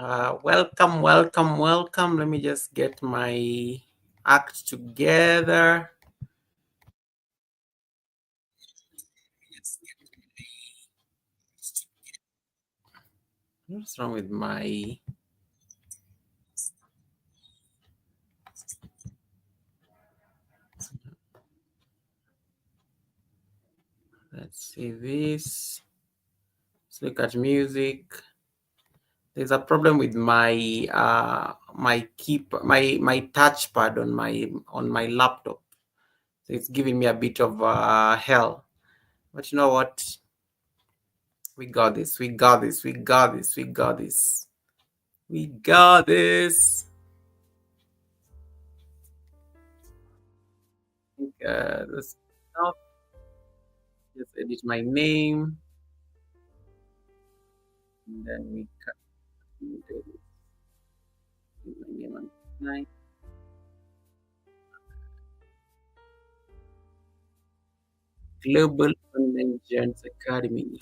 Welcome. Let me just get my act together. What's wrong with my... Let's see this. Let's look at music. There's a problem with my my touchpad on my laptop. So it's giving me a bit of hell. But you know what? We got this. We got this. We got this. We got this. We got this. This stuff. Just edit my name. And then we cut my name on line. Global Online Giants Academy.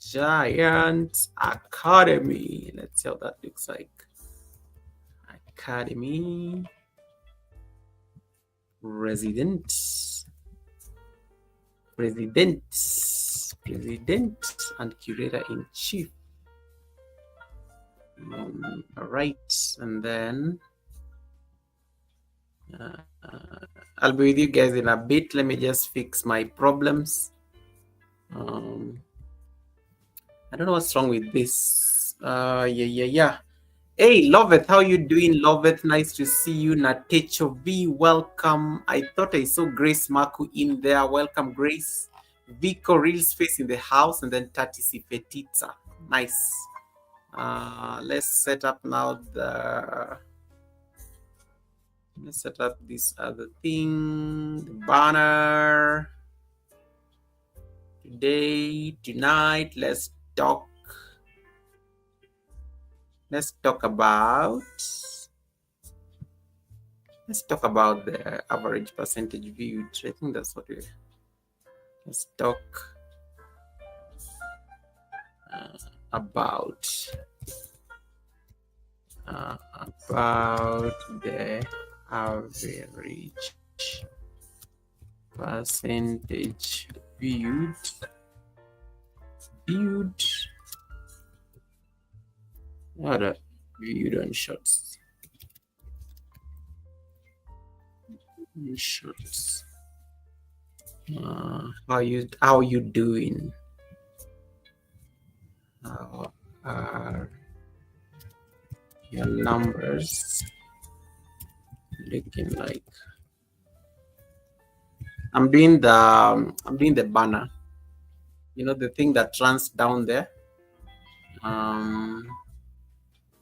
Giants Academy. Let's see how that looks like. Academy. President and curator-in-chief. All right, and then I'll be with you guys in a bit. Let me just fix my problems. I don't know what's wrong with this. Yeah. Hey, Loveth, how you doing, Loveth? Nice to see you. Natecho V, welcome. I thought I saw Grace Marku in there. Welcome, Grace. Vico Real Space in the house, and then Tati Sifetitsa. Nice. Let's set up now let's set up this other thing, the banner. Tonight, let's talk about the average percentage viewed. I think that's what let's talk about the average percentage viewed. What a viewed on shots. How you doing? How are your numbers looking like? I'm doing the banner. You know, the thing that runs down there.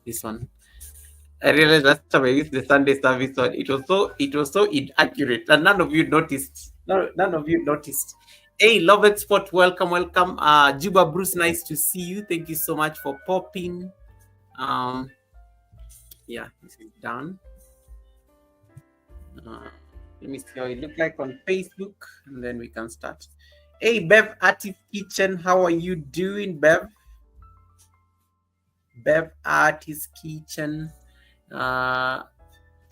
This one. I realized last time I used the Sunday service one, it was so inaccurate, and none of you noticed. None of you noticed. Hey, Love Export, welcome. Juba Bruce, nice to see you. Thank you so much for popping. Yeah, this is done. Let me see how it looks like on Facebook, and then we can start. Hey, Bev Artist Kitchen, how are you doing, Bev? Bev Artist Kitchen.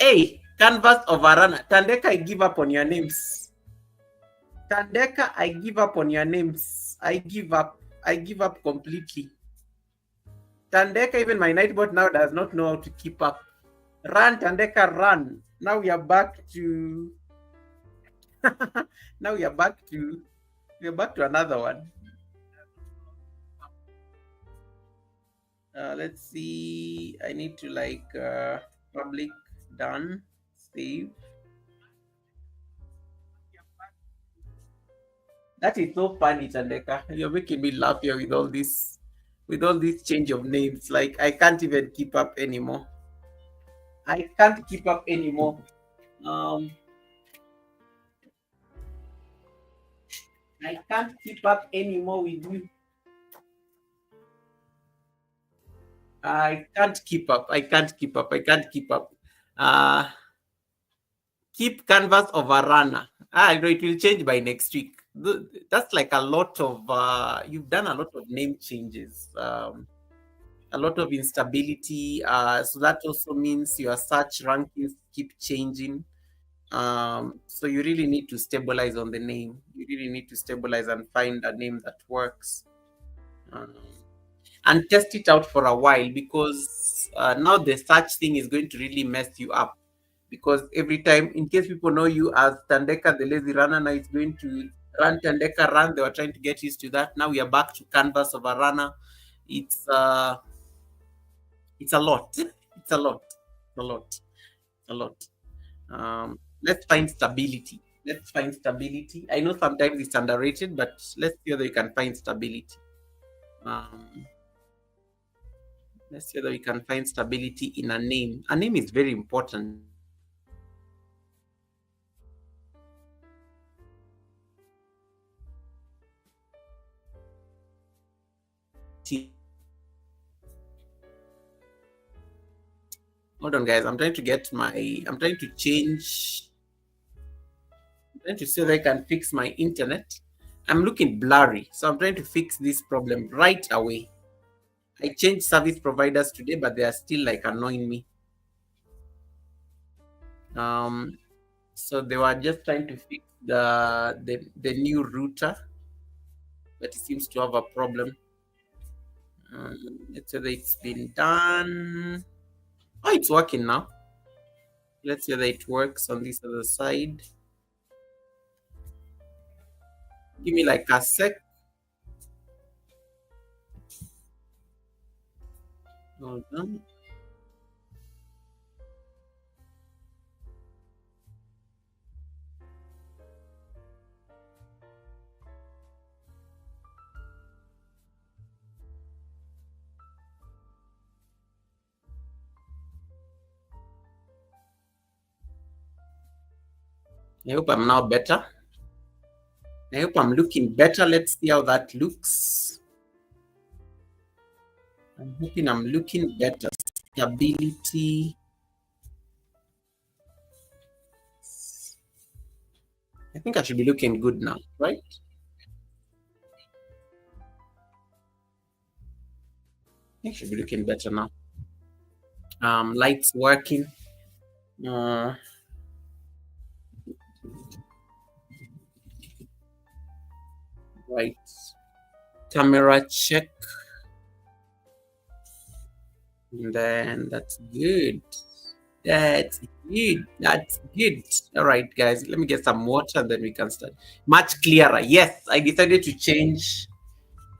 Hey, Canvas of Arana. Tandeka, I give up on your names. Tandeka, I give up on your names. I give up completely. Tandeka, even my Nightbot now does not know how to keep up. Run, Tandeka, run. Now we are back to we're back to another one. Let's see. I need to public, done, save. That is so funny, Tandeka. You're making me laugh here with all this change of names. Like, I can't even keep up anymore. I can't keep up anymore. I can't keep up anymore with you. I can't keep up. Keep Canvas of a runner. I know it will change by next week. that's like a lot of you've done a lot of name changes, a lot of instability. So that also means your search rankings keep changing. So you really need to stabilize on the name. You really need to stabilize and find a name that works. Um, and test it out for a while, because now the search thing is going to really mess you up, because every time, in case people know you as Tandeka the lazy runner, now it's going to run Tandeka run. They were trying to get used to that. Now we are back to canvas of a runner. It's uh it's a lot. It's a lot. It's a lot. It's a lot. Let's find stability. Let's find stability. I know sometimes it's underrated, but let's see whether you can find stability. Um, let's see whether we can find stability in a name. A name is very important. Hold on, guys. I'm trying to get my. I'm trying to change. I'm trying to see if I can fix my internet. I'm looking blurry, so I'm trying to fix this problem right away. I changed service providers today, but they are still like annoying me. Um, so they were just trying to fix the new router, but it seems to have a problem. Let's say that it's been done. Oh, it's working now. Let's say that it works on this other side. Give me like a sec. Hold on. I hope I'm now better. I hope I'm looking better. Let's see how that looks. I'm hoping I'm looking better. Stability. I think I should be looking good now, right? I think I should be looking better now. Lights working. Uh, right. Camera check. And then that's good. That's good. That's good. All right, guys. Let me get some water and then we can start. Much clearer. Yes, I decided to change.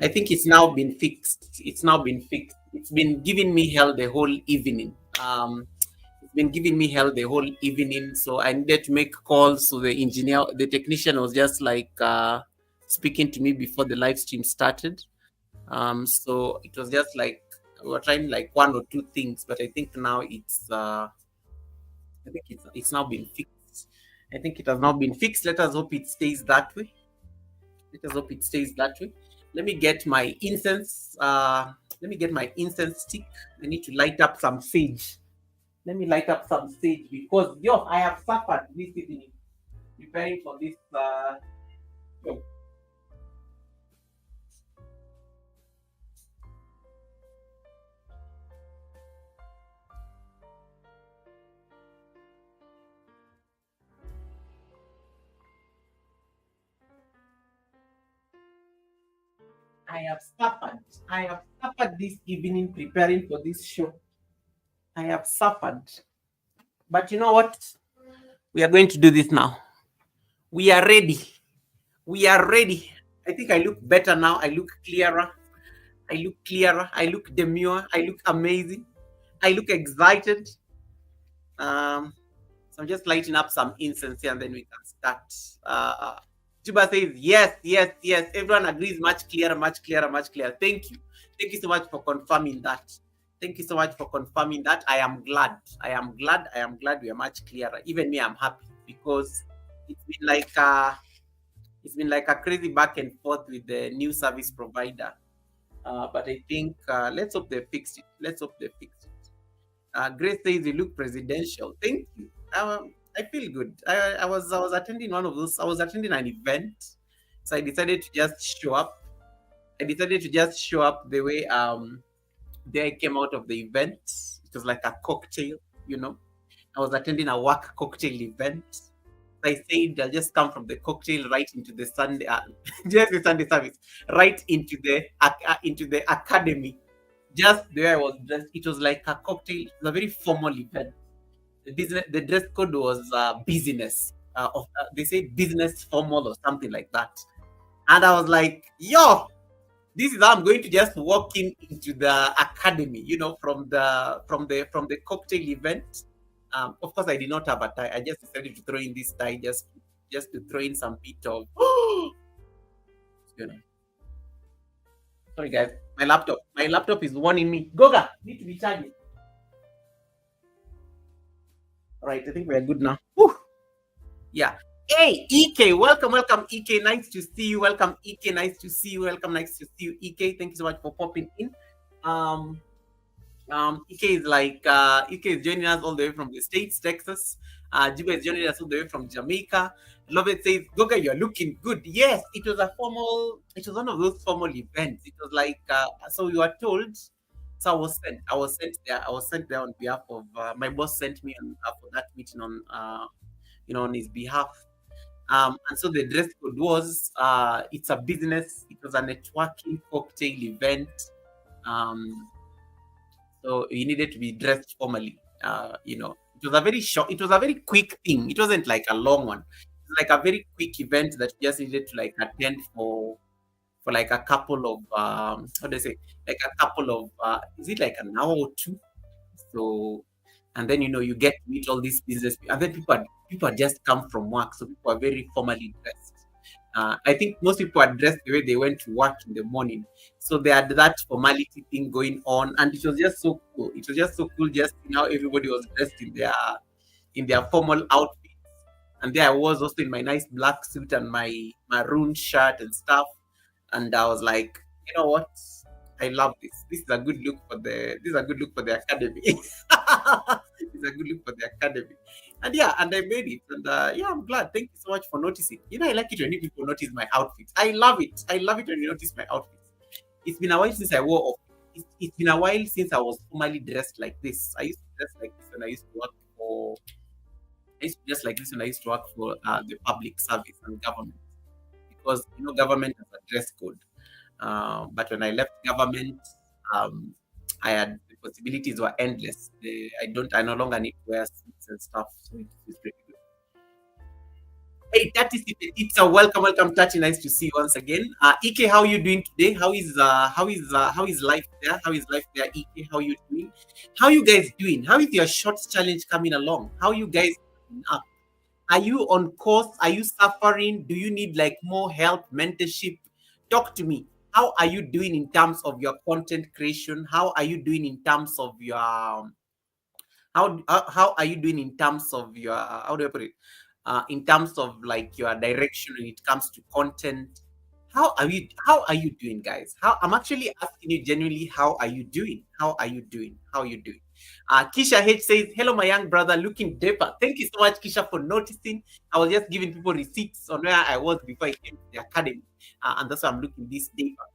I think it's now been fixed. It's now been fixed. It's been giving me hell the whole evening. It's been giving me hell the whole evening. So I needed to make calls. So the technician was just like speaking to me before the live stream started. So it was just like we were trying like one or two things, but I think now it's now been fixed. I think it has now been fixed. Let us hope it stays that way. Let us hope it stays that way. Let me get my incense. Let me get my incense stick. I need to light up some sage. Let me light up some sage, because yo, I have suffered this evening preparing for this. Show. I have suffered. I have suffered this evening preparing for this show. I have suffered. But you know what? We are going to do this now. We are ready. We are ready. I think I look better now. I look clearer. I look clearer. I look demure. I look amazing. I look excited. So I'm just lighting up some incense here and then we can start. Tuba says, yes, yes, yes. Everyone agrees, much clearer, much clearer, much clearer. Thank you. Thank you so much for confirming that. Thank you so much for confirming that. I am glad. I am glad. I am glad we are much clearer. Even me, I'm happy, because it's been like a crazy back and forth with the new service provider. But I think let's hope they fixed it. Let's hope they fixed it. Grace says you look presidential. Thank you. I feel good. I was attending one of those. I was attending an event, So I decided to just show up. I decided to just show up the way there I came out of the event. It was like a cocktail, you know. I was attending a work cocktail event. I said I'll just come from the cocktail right into the Sunday, just the Sunday service, right into the academy. Just the way I was dressed, it was like a cocktail. It was a very formal event. The dress code was business. They say business formal or something like that. And I was like, yo, this is how I'm going to just walk into the academy, from the cocktail event. Of course, I did not have a tie. I just decided to throw in this tie, just to throw in some bit of, you know. Sorry, guys, my laptop is warning me. Goga, need to be charging. All right, I think we are good now. Whew. Yeah. Hey, EK, welcome, EK. Nice to see you. Welcome, EK. Nice to see you. Welcome, nice to see you, EK. Thank you so much for popping in. Um, EK is joining us all the way from the States, Texas. Juba is joining us all the way from Jamaica. Lovett says, Goga, you're looking good. Yes, it was one of those formal events. It was like, so we were told, so I was sent there on behalf of, my boss sent me for that meeting on his behalf. And so the dress code was, it's a business, it was a networking cocktail event. So you needed to be dressed formally. It was a very short, it was a very quick thing. It wasn't like a long one. It was like a very quick event that you just needed to like attend for like a couple of how do I say, like a couple of is it like an hour or two? So, and then you get to meet all these business people, and then people are just come from work, so people are very formally dressed. I think most people are dressed the way they went to work in the morning, so they had that formality thing going on, and it was just so cool. It was just so cool, just how everybody was dressed in their formal outfits, and there I was also in my nice black suit and my maroon shirt and stuff, and I was like, you know what? I love this. This is a good look for the academy. This is a good look for the academy. And yeah, and I made it. And yeah, I'm glad. Thank you so much for noticing. I like it when you people notice my outfits. I love it. I love it when you notice my outfits. It's been a while since I wore off. It's been a while since I was formally dressed like this. I used to dress like this when I used to work for I used to dress like this when I used to work for the public service and government. Because government has a dress code. But when I left government, I had the possibilities were endless. I no longer need to wear suits and stuff. So it's pretty good. Hey, Tati Sipetitsa, welcome, Tati. Nice to see you once again. Ike, how are you doing today? How is life there? How is life there, Ike? How are you doing? How are you guys doing? How is your short challenge coming along? How are you guys doing up? Are you on course? Are you suffering? Do you need like more help, mentorship? Talk to me. How are you doing in terms of your content creation? How are you doing in terms of your how are you doing in terms of your how do I put it? In terms of like your direction when it comes to content. How are you doing, guys? I'm actually asking you genuinely, how are you doing? How are you doing? How are you doing? Kisha H says, hello, my young brother, looking dapper. Thank you so much, Kisha, for noticing. I was just giving people receipts on where I was before I came to the academy. And that's why I'm looking this dapper.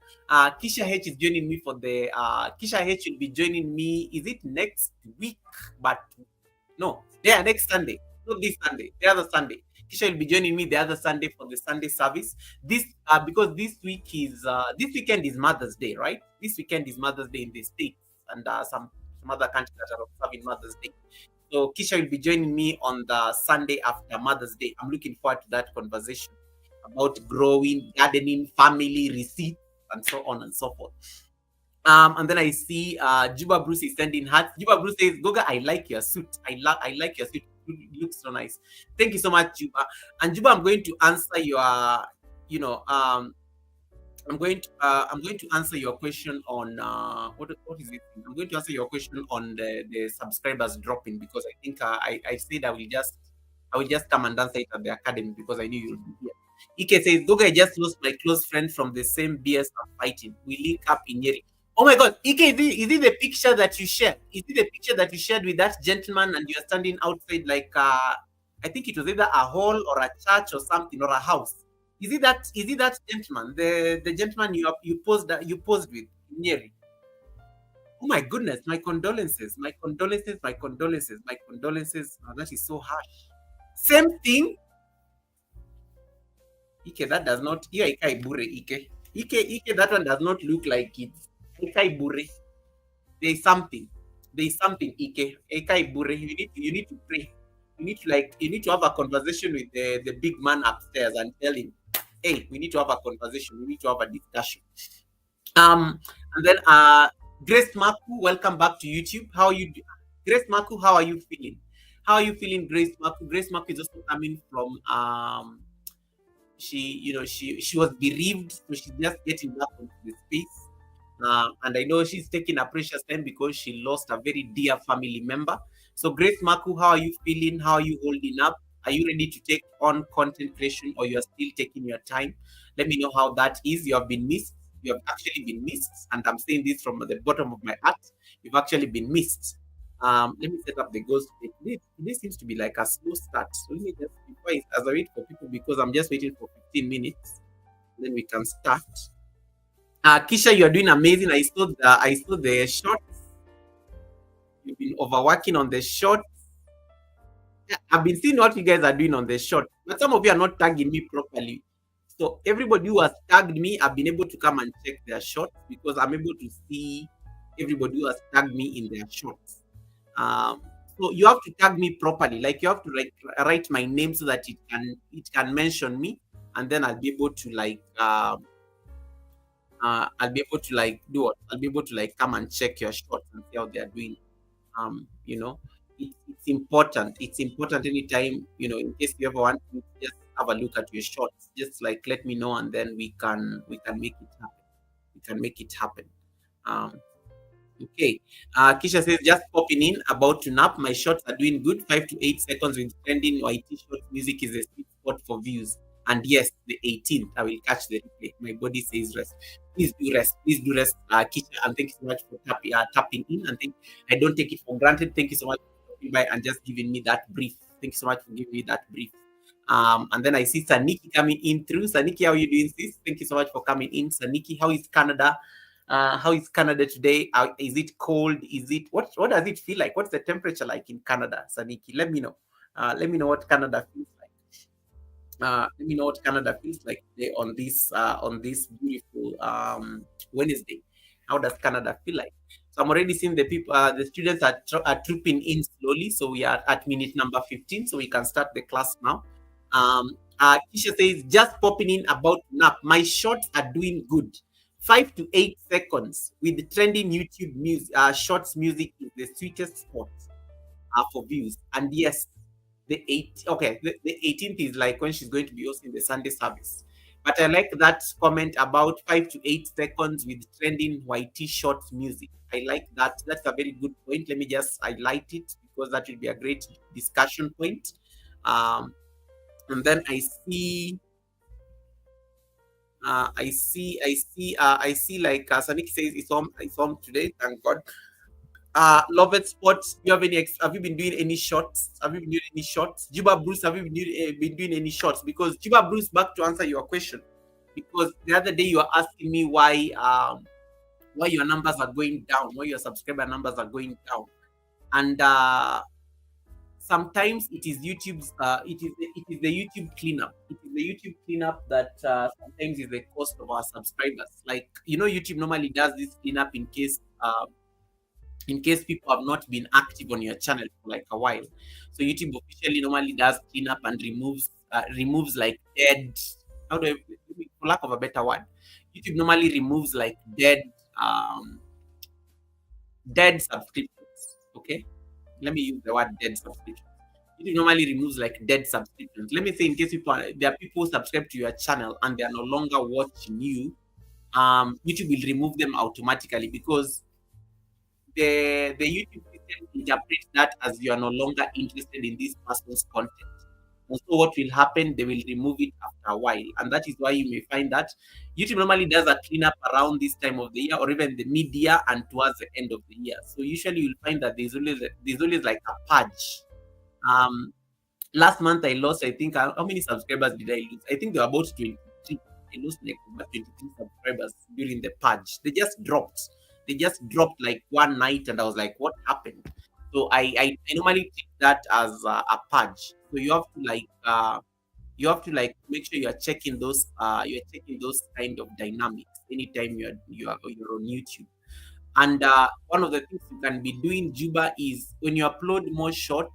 Kisha H is joining me for the Kisha H will be joining me. Is it next week? But no, yeah, next Sunday. Not this Sunday, the other Sunday. Kisha will be joining me the other Sunday for the Sunday service. This because this weekend is Mother's Day, right? This weekend is Mother's Day in the States and some other countries that are observing Mother's Day. So Kisha will be joining me on the Sunday after Mother's Day. I'm looking forward to that conversation about growing, gardening, family, receipts, and so on and so forth. And then I see Juba Bruce is sending hearts. Juba Bruce says, Goga, I like your suit. I like your suit. It looks so nice. Thank you so much, Juba. And Juba, I'm going to answer your, I'm going to answer your question on what is it? I'm going to answer your question on the subscribers dropping, because I think I said I will just come and answer it at the academy because I knew you'll be here. Ike says, Goga, I just lost my close friend from the same BS I'm fighting. We link up in Yeri. Oh my God, Ike, is it the picture that you shared? Is it the picture that you shared with that gentleman and you're standing outside like, I think it was either a hall or a church or something or a house? Is it that gentleman? The gentleman you posed with Nyeri? Oh my goodness, my condolences, my condolences, my condolences, my condolences. Oh, that is so harsh. Same thing. Ike, that does not Ikai Bure Ike. Ike, that one does not look like it. Ikai Bure. There's something. There's something, Ike. Ikai Bure. You need to pray. You need to have a conversation with the big man upstairs and tell him, hey, we need to have a conversation. We need to have a discussion. And then Grace Maku, welcome back to YouTube. How are you Grace Maku, how are you feeling? How are you feeling, Grace Maku? Grace Maku is also coming from she was bereaved, so she's just getting back into the space. And I know she's taking a precious time because she lost a very dear family member. So, Grace Maku, how are you feeling? How are you holding up? Are you ready to take on content creation, or you're still taking your time? Let me know how that is. You have been missed. You have actually been missed, and I'm saying this from the bottom of my heart. You've actually been missed. Let me set up the ghost. This seems to be like a slow start. So let me just as I wait for people, because I'm just waiting for 15 minutes, then we can start. Kisha, you are doing amazing. I saw the shots. You've been overworking on the shot. Yeah, I've been seeing what you guys are doing on the shot, but some of you are not tagging me properly. So everybody who has tagged me, I've been able to come and check their shots because I'm able to see everybody who has tagged me in their shots. So you have to tag me properly. Like you have to write my name so that it can mention me, and then I'll be able to I'll be able to do what? I'll be able to come and check your shots and see how they are doing. You know, it's important. It's important anytime, in case you ever want to just have a look at your shots, just let me know, and then we can make it happen. We can make it happen. Um, Okay. Kisha says, just popping in, about to nap. My shots are doing good. 5 to 8 seconds with trending YT short music is a sweet spot for views. And yes, the 18th, I will catch the replay. My body says rest. Please do rest. Please do rest, Kisha. And thank you so much for tapping in. And I don't take it for granted. Thank you so much for stopping by and just giving me that brief. Thank you so much for giving me that brief. And then I see Saniki coming in through. Saniki, how are you doing, sis? Thank you so much for coming in. Saniki, how is Canada? How is Canada today? Is it cold? Is it what does it feel like? What's the temperature like in Canada, Saniki? Let me know. Let me know what Canada feels like. Let me know what Canada feels like today on this beautiful Wednesday. How does Canada feel like? So I'm already seeing the people, the students are trooping in slowly. So we are at minute number 15, so we can start the class now. Kisha says, just popping in about nap. My shots are doing good. 5 to 8 seconds with the trending YouTube music, shorts music is the sweetest spot for views. And yes, the 18th is like when she's going to be hosting the Sunday service. But I like that comment about 5 to 8 seconds with trending YT shorts music. I like that. That's a very good point. Let me just highlight it because that will be a great discussion point. And then I see like Sanik says it's on today. Thank God. Lovett Sports, have you been doing any shots? Have you been doing any shots? Juba Bruce, have you been doing any shots? Because Juba Bruce, back to answer your question, because the other day you were asking me why your numbers are going down, why your subscriber numbers are going down, and sometimes it is YouTube's it is the YouTube cleanup. It is the YouTube cleanup that sometimes is the cost of our subscribers. Like YouTube normally does this cleanup in case people have not been active on your channel for like a while. So YouTube officially normally does cleanup and removes like dead. How do I, for lack of a better word, YouTube normally removes like dead subscriptions. Okay, let me use the word dead subscriptions. YouTube normally removes like dead subscriptions. Let me say, in case there are people who subscribe to your channel and they are no longer watching you, YouTube will remove them automatically because the YouTube system interprets that as you are no longer interested in this person's content. And so what will happen, they will remove it after a while. And that is why you may find that YouTube normally does a cleanup around this time of the year or even the mid-year and towards the end of the year. So usually you'll find that there's always like a purge. Last month I lost, I think, how many subscribers did I lose? I think there were about 20. I lost like over 23 subscribers during the purge. They just dropped. They just dropped like one night, and I was like, what happened? So I normally treat that as a purge. So you have to like make sure you're checking those kind of dynamics anytime you're on YouTube. And one of the things you can be doing, Juba, is when you upload more shorts,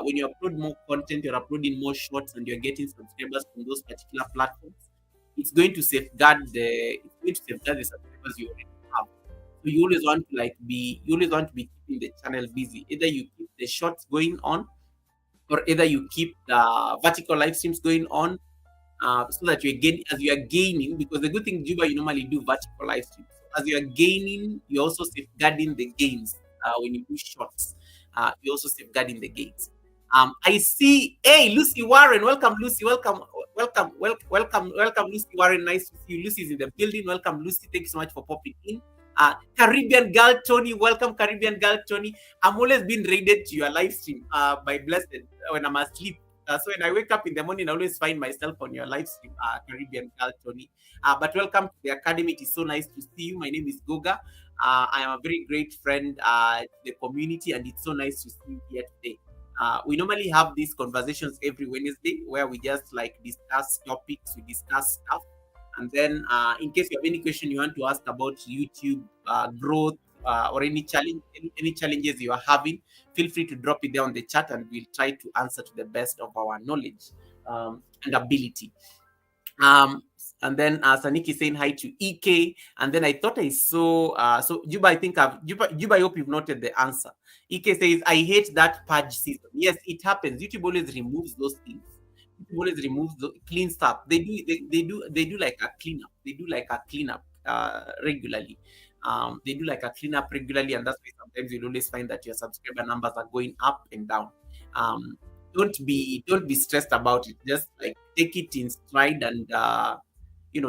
when you upload more content, you're uploading more shorts, and you're getting subscribers from those particular platforms. It's going to safeguard the subscribers you already have. So you always want to be keeping the channel busy. Either you keep the shorts going on, or either you keep the vertical live streams going on, so that as you are gaining, because the good thing, Juba, you normally do vertical live streams. So as you are gaining, you're also safeguarding the gains. When you do shorts, you're also safeguarding the gains. I see, hey, Lucy Warren, welcome, Lucy, welcome, Lucy Warren. Nice to see you. Lucy's in the building. Welcome, Lucy. Thank you so much for popping in. Caribbean girl Tony, welcome, Caribbean girl Tony. I'm always being raided to your live stream by Blessed when I'm asleep. So when I wake up in the morning, I always find myself on your live stream, Caribbean girl Tony. But welcome to the academy. It is so nice to see you. My name is Goga. I am a very great friend to the community, and it's so nice to see you here today. We normally have these conversations every Wednesday where we just like discuss topics, we discuss stuff. And then in case you have any question you want to ask about YouTube growth, or any challenges you are having, feel free to drop it there on the chat, and we'll try to answer to the best of our knowledge and ability. And then Saniki saying hi to EK, and then I thought I saw so Juba. I think Juba. I hope you've noted the answer. EK says, I hate that purge season. Yes, it happens. YouTube always removes those things. YouTube always removes the clean stuff. They do like a cleanup. They do like a cleanup regularly. They do like a cleanup regularly, and that's why sometimes you'll always find that your subscriber numbers are going up and down. Don't be stressed about it. Just like take it in stride, and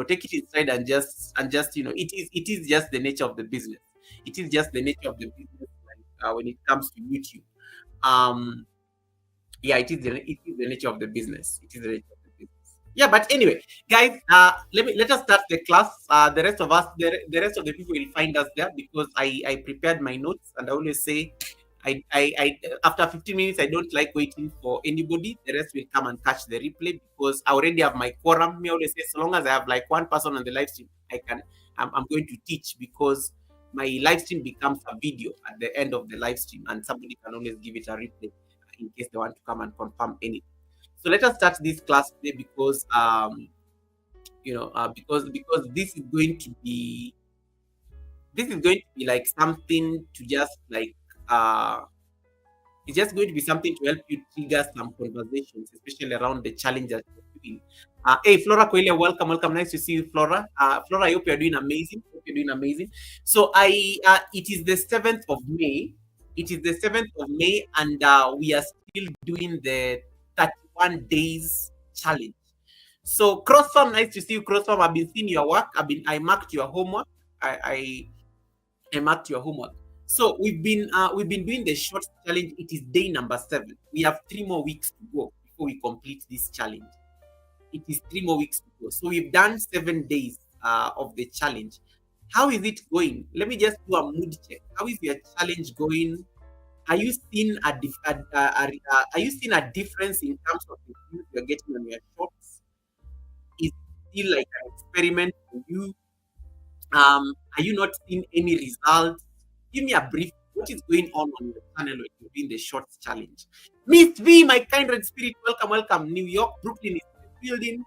take it in stride, and just it is just the nature of the business. It is just the nature of the business. Like when it comes to YouTube, yeah, it is the nature of the business. It is the nature of the business. Yeah, but anyway, guys, let us start the class. The rest of us, the rest of the people will find us there, because I prepared my notes, and I always say, I after 15 minutes, I don't like waiting for anybody. The rest will come and catch the replay, because I already have my quorum. Me always say, so long as I have like one person on the live stream, I'm going to teach, because my live stream becomes a video at the end of the live stream, and somebody can always give it a replay in case they want to come and confirm anything. So let us start this class today, because because this is going to be like something to just like it's just going to be something to help you trigger some conversations, especially around the challenge that you're doing. Hey, Flora Coelia, welcome. Nice to see you, Flora. Flora, I hope you're doing amazing. So it is the 7th of May. It is the 7th of May, and we are still doing the 31 days challenge. So Crossfarm, nice to see you, Crossfarm. I've been seeing your work. I marked your homework. I marked your homework. So we've been doing the short challenge. It is day number 7. We have 3 more weeks to go before we complete this challenge. It is 3 more weeks to go. So we've done 7 days of the challenge. How is it going? Let me just do a mood check. How is your challenge going? Are you seeing a difference in terms of the views you're getting on your shorts? Is it still like an experiment for you? Are you not seeing any results? Give me a brief. What is going on your channel when you're doing the shorts challenge? Miss V, my kindred spirit, welcome. New York, Brooklyn is in the building.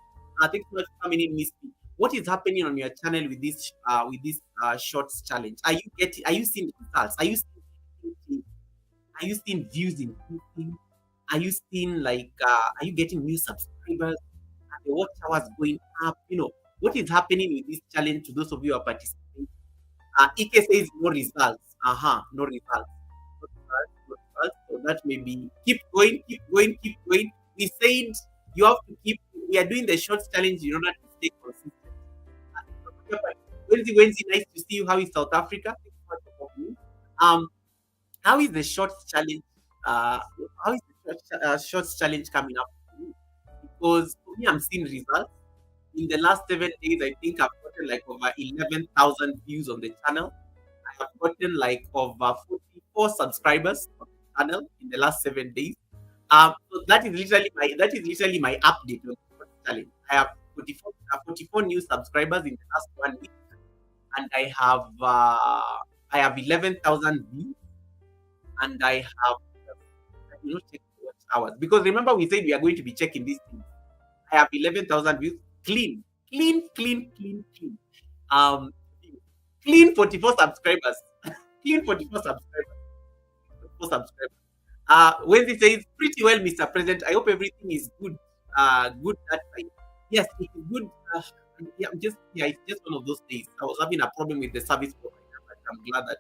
Thanks so much for coming in, Miss V. What is happening on your channel with this shorts challenge? Are you seeing results? Are you seeing views increasing? Are you seeing are you getting new subscribers? Are the watch hours going up? What is happening with this challenge to those of you who are participating? Ike says no results. No results. So that may be keep going. We said you have to keep. We are doing the short challenge in order to stay consistent. Wednesday, nice to see you. How is South Africa? How is the short challenge? How is the short challenge coming up? Because for me, I'm seeing results. In the last 7 days, I think I've gotten like over 11,000 views on the channel. I have gotten like over 44 subscribers on the channel in the last 7 days. So that is literally my update on the challenge. I have 44 new subscribers in the last 1 week, and I have 11,000 views, and I have checked watch hours, because remember we said we are going to be checking these things. I have 11,000 views, clean, clean, clean, clean, clean. Um, clean 44 subscribers, clean 44 subscribers, 44 subscribers. Wendy says, pretty well, Mr. President. I hope everything is good. Good that time. Yes, it is good. It's just one of those days. I was having a problem with the service provider, but I'm glad that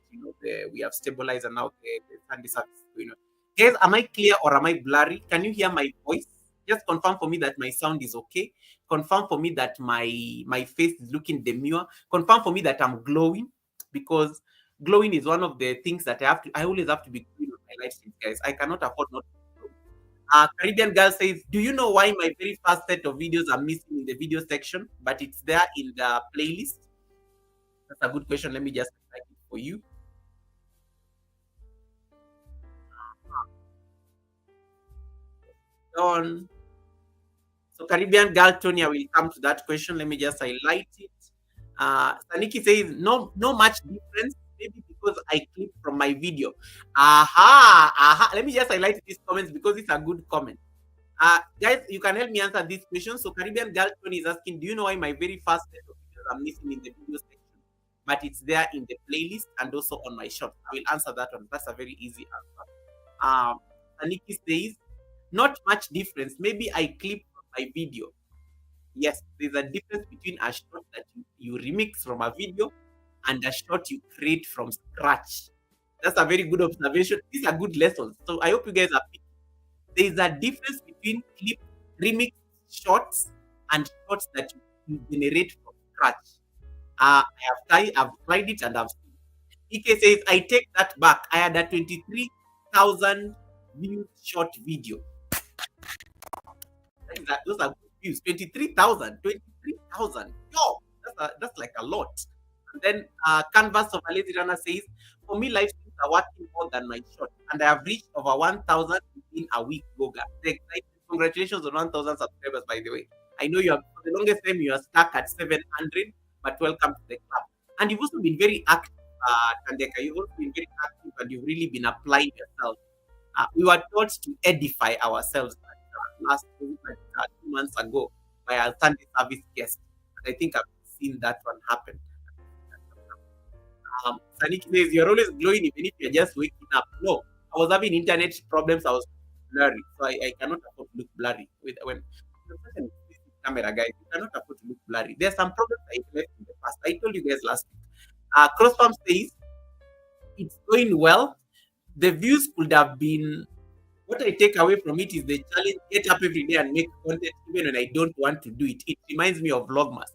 we have stabilized, and now the Sunday service is going on. Guys, am I clear or am I blurry? Can you hear my voice? Just confirm for me that my sound is okay. Confirm for me that my face is looking demure. Confirm for me that I'm glowing, because glowing is one of the things that I always have to be glowing on my live streams, guys. I cannot afford not to glow. Caribbean Girl says, do you know why my very first set of videos are missing in the video section, but it's there in the playlist? That's a good question. Let me just type it for you. On. So Caribbean Girl Tonya will come to that question. Let me just highlight it. Saniki says, no much difference. Maybe because I clicked from my video. Aha. Let me just highlight these comments because it's a good comment. Guys, you can help me answer this question. So Caribbean Girl Tony is asking, do you know why my very first set of videos are missing in the video section, but it's there in the playlist and also on my shop? I will answer that one. That's a very easy answer. Aniki says, not much difference. Maybe I clip from my video. Yes, there's a difference between a shot that you remix from a video and a shot you create from scratch. That's a very good observation. These are good lessons. So I hope you guys are picking. There's a difference between clip remix shots and shots that you generate from scratch. I've tried it and I've seen it. Ike says, I take that back. I had a 23,000 views short video. Those are good views. 23,000. 23,000. Yo, that's like a lot. And then Canvas of a Lazy Runner says, for me, live streams are working more than my short, and I have reached over 1,000 in a week. Goga. Congratulations on 1,000 subscribers, by the way. I know you have, for the longest time, you are stuck at 700, but welcome to the club. And you've also been very active, Tandeka. You've also been very active, and you've really been applying yourself. We were taught to edify ourselves last 2 months ago by our Sunday service guest. And I think I've seen that one happen. Saniki says, you're always glowing even if you're just waking up. No, I was having internet problems. I was blurry. So I cannot afford to look blurry. When camera, guys, you cannot afford to look blurry. There's some problems I left in the past. I told you guys last week. Crossfarm says, it's going well. The views could have been, what I take away from it is the challenge, get up every day and make content even when I don't want to do it. It reminds me of Vlogmas.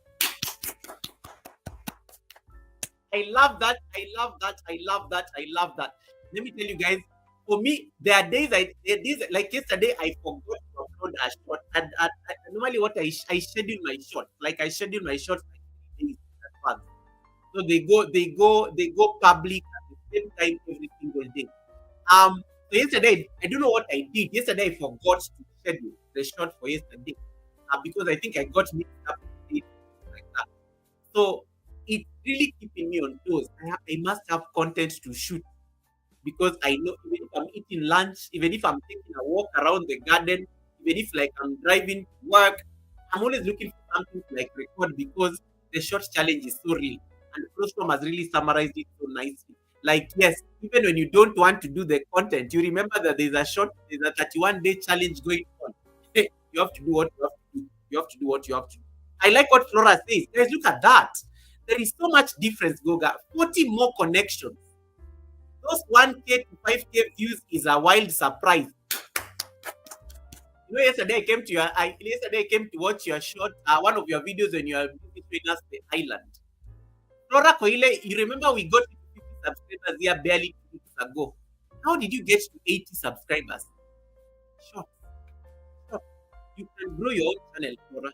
I love that. Let me tell you guys, for me, there are days like yesterday, I forgot to upload a shot. And normally what I schedule my shot. Like I schedule my shots like 3 days in advance. So they go public at the same time every single day. So yesterday, I don't know what I did. Yesterday, I forgot to schedule the shot for yesterday because I think I got mixed up with it like that. So it's really keeping me on toes. I must have content to shoot because I know even if I'm eating lunch, even if I'm taking a walk around the garden, even if like I'm driving to work, I'm always looking for something to like record because the short challenge is so real. And Croscom has really summarized it so nicely. Like, yes, even when you don't want to do the content, you remember that there's a 31-day challenge going on. Hey, you have to do what you have to do. You have to do what you have to do. I like what Flora says. Guys, look at that. There is so much difference, Goga. 40 more connections. Those 1K to 5K views is a wild surprise. You know, yesterday I came to watch your shot, one of your videos when you are visiting us the island. Flora Koile, you remember we got 50 subscribers here barely 2 weeks ago. How did you get to 80 subscribers? Short. You can grow your own channel, Flora.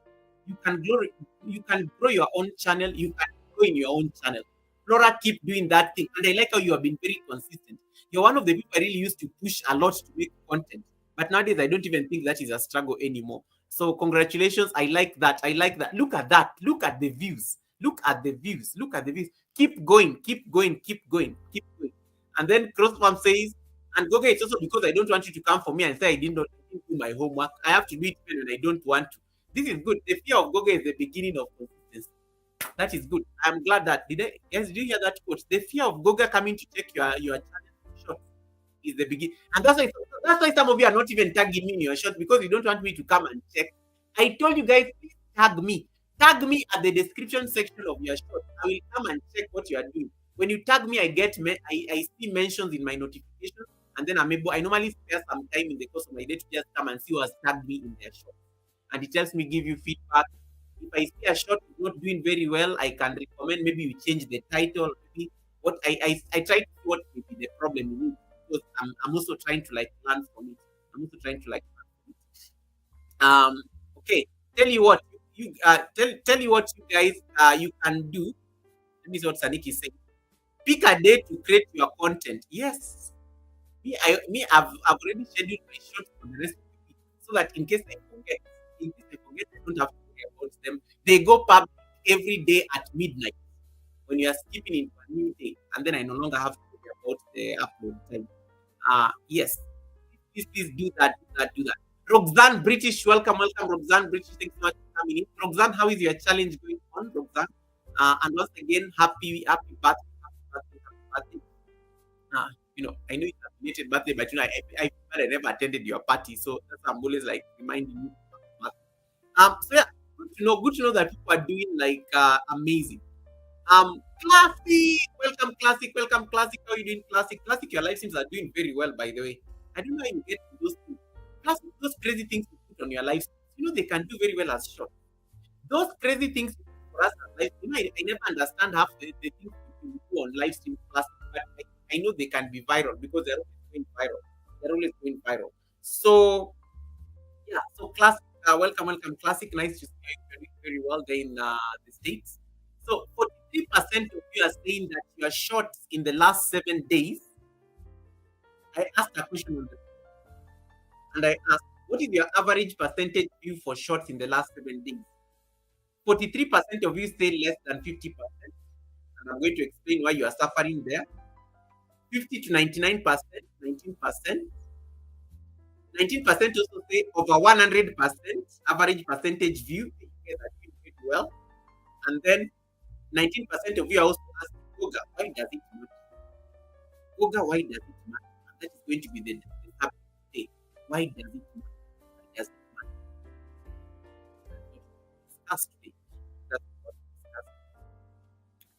you can grow your own channel, you can grow in your own channel. Flora, keep doing that thing. And I like how you have been very consistent. You're one of the people I really used to push a lot to make content. But nowadays I don't even think that is a struggle anymore. So congratulations. I like that. I like that. Look at that. Look at the views. Look at the views. Look at the views. Keep going. Keep going. Keep going. Keep going. And then Crossfarm says, and Goga, it's also because I don't want you to come for me and say I didn't do my homework. I have to do it even when I don't want to. This is good. The fear of Goga is the beginning of consistency. That is good. I'm glad that did you hear that quote? The fear of Goga coming to check your channel shot is the beginning. And that's why some of you are not even tagging me in your shot, because you don't want me to come and check. I told you guys, please tag me. Tag me at the description section of your shot. I will come and check what you are doing. When you tag me, I see mentions in my notifications, and then I normally spare some time in the course of my day to just come and see who has tagged me in their shot. And it helps me give you feedback. If I see a shot is not doing very well, I can recommend maybe you change the title. Maybe what I try to see what may be the problem in it, because I'm also trying to like learn from it. I'm also trying to like learn from it. Okay, tell you what you tell you what you guys you can do. Let me see what Saniki is saying. Pick a day to create your content. Yes. I've already scheduled my shots for the rest of the week, so that in case I forget, I don't have to worry about them. They go public every day at midnight when you are skipping into a new day, and then I no longer have to worry about the upload time. Yes. Please do that, do that. Roxanne British, welcome, Roxanne British. Thanks so much for coming in. Roxanne, how is your challenge going on, Roxanne? And once again, happy birthday, happy birthday. I know it's a belated birthday, but I never attended your party, so that's I'm always like reminding you. So yeah, good to know that people are doing like amazing. Classic, welcome, Classic. How are you doing, Classic? Classic, your live streams are doing very well, by the way. I don't know how you get those things. Classic, those crazy things you put on your live streams, they can do very well as short. Those crazy things for us as live, I never understand half the things you do on live stream Classic, but I know they can be viral because they're always going viral. They're always going viral. So yeah, so Classic, welcome, Classic. Nice to see you very, very well there in the States. So 43% of you are saying that your shorts in the last 7 days. I asked a question on the and I asked, what is your average percentage view for shorts in the last 7 days? 43% of you say less than 50%. And I'm going to explain why you are suffering there. 50 to 99%, 19%. 19% also say over 100% average percentage view. You guys are doing pretty well. And then 19% of you are also asking, Goga, why does it matter? Goga, why does it matter? And that is going to be the topic today. Why does it matter? Why does it matter? That's what we discuss today. That's what we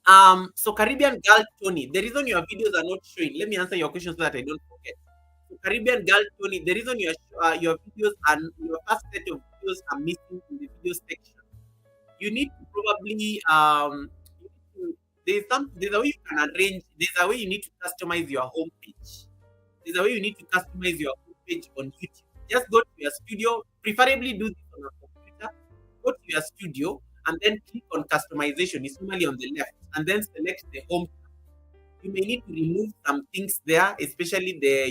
discuss. So Caribbean Girl Tony, the reason your videos are not showing, let me answer your question so that I don't forget. So Caribbean Girl Tony, the reason your videos and your first set of videos are missing in the video section, you need to probably there's a way you can arrange, there's a way you need to customize your homepage. There's a way you need to customize your homepage on YouTube. Just go to your studio, preferably do this on a computer. Go to your studio and then click on customization. It's normally on the left, and then select the home. You may need to remove some things there, especially the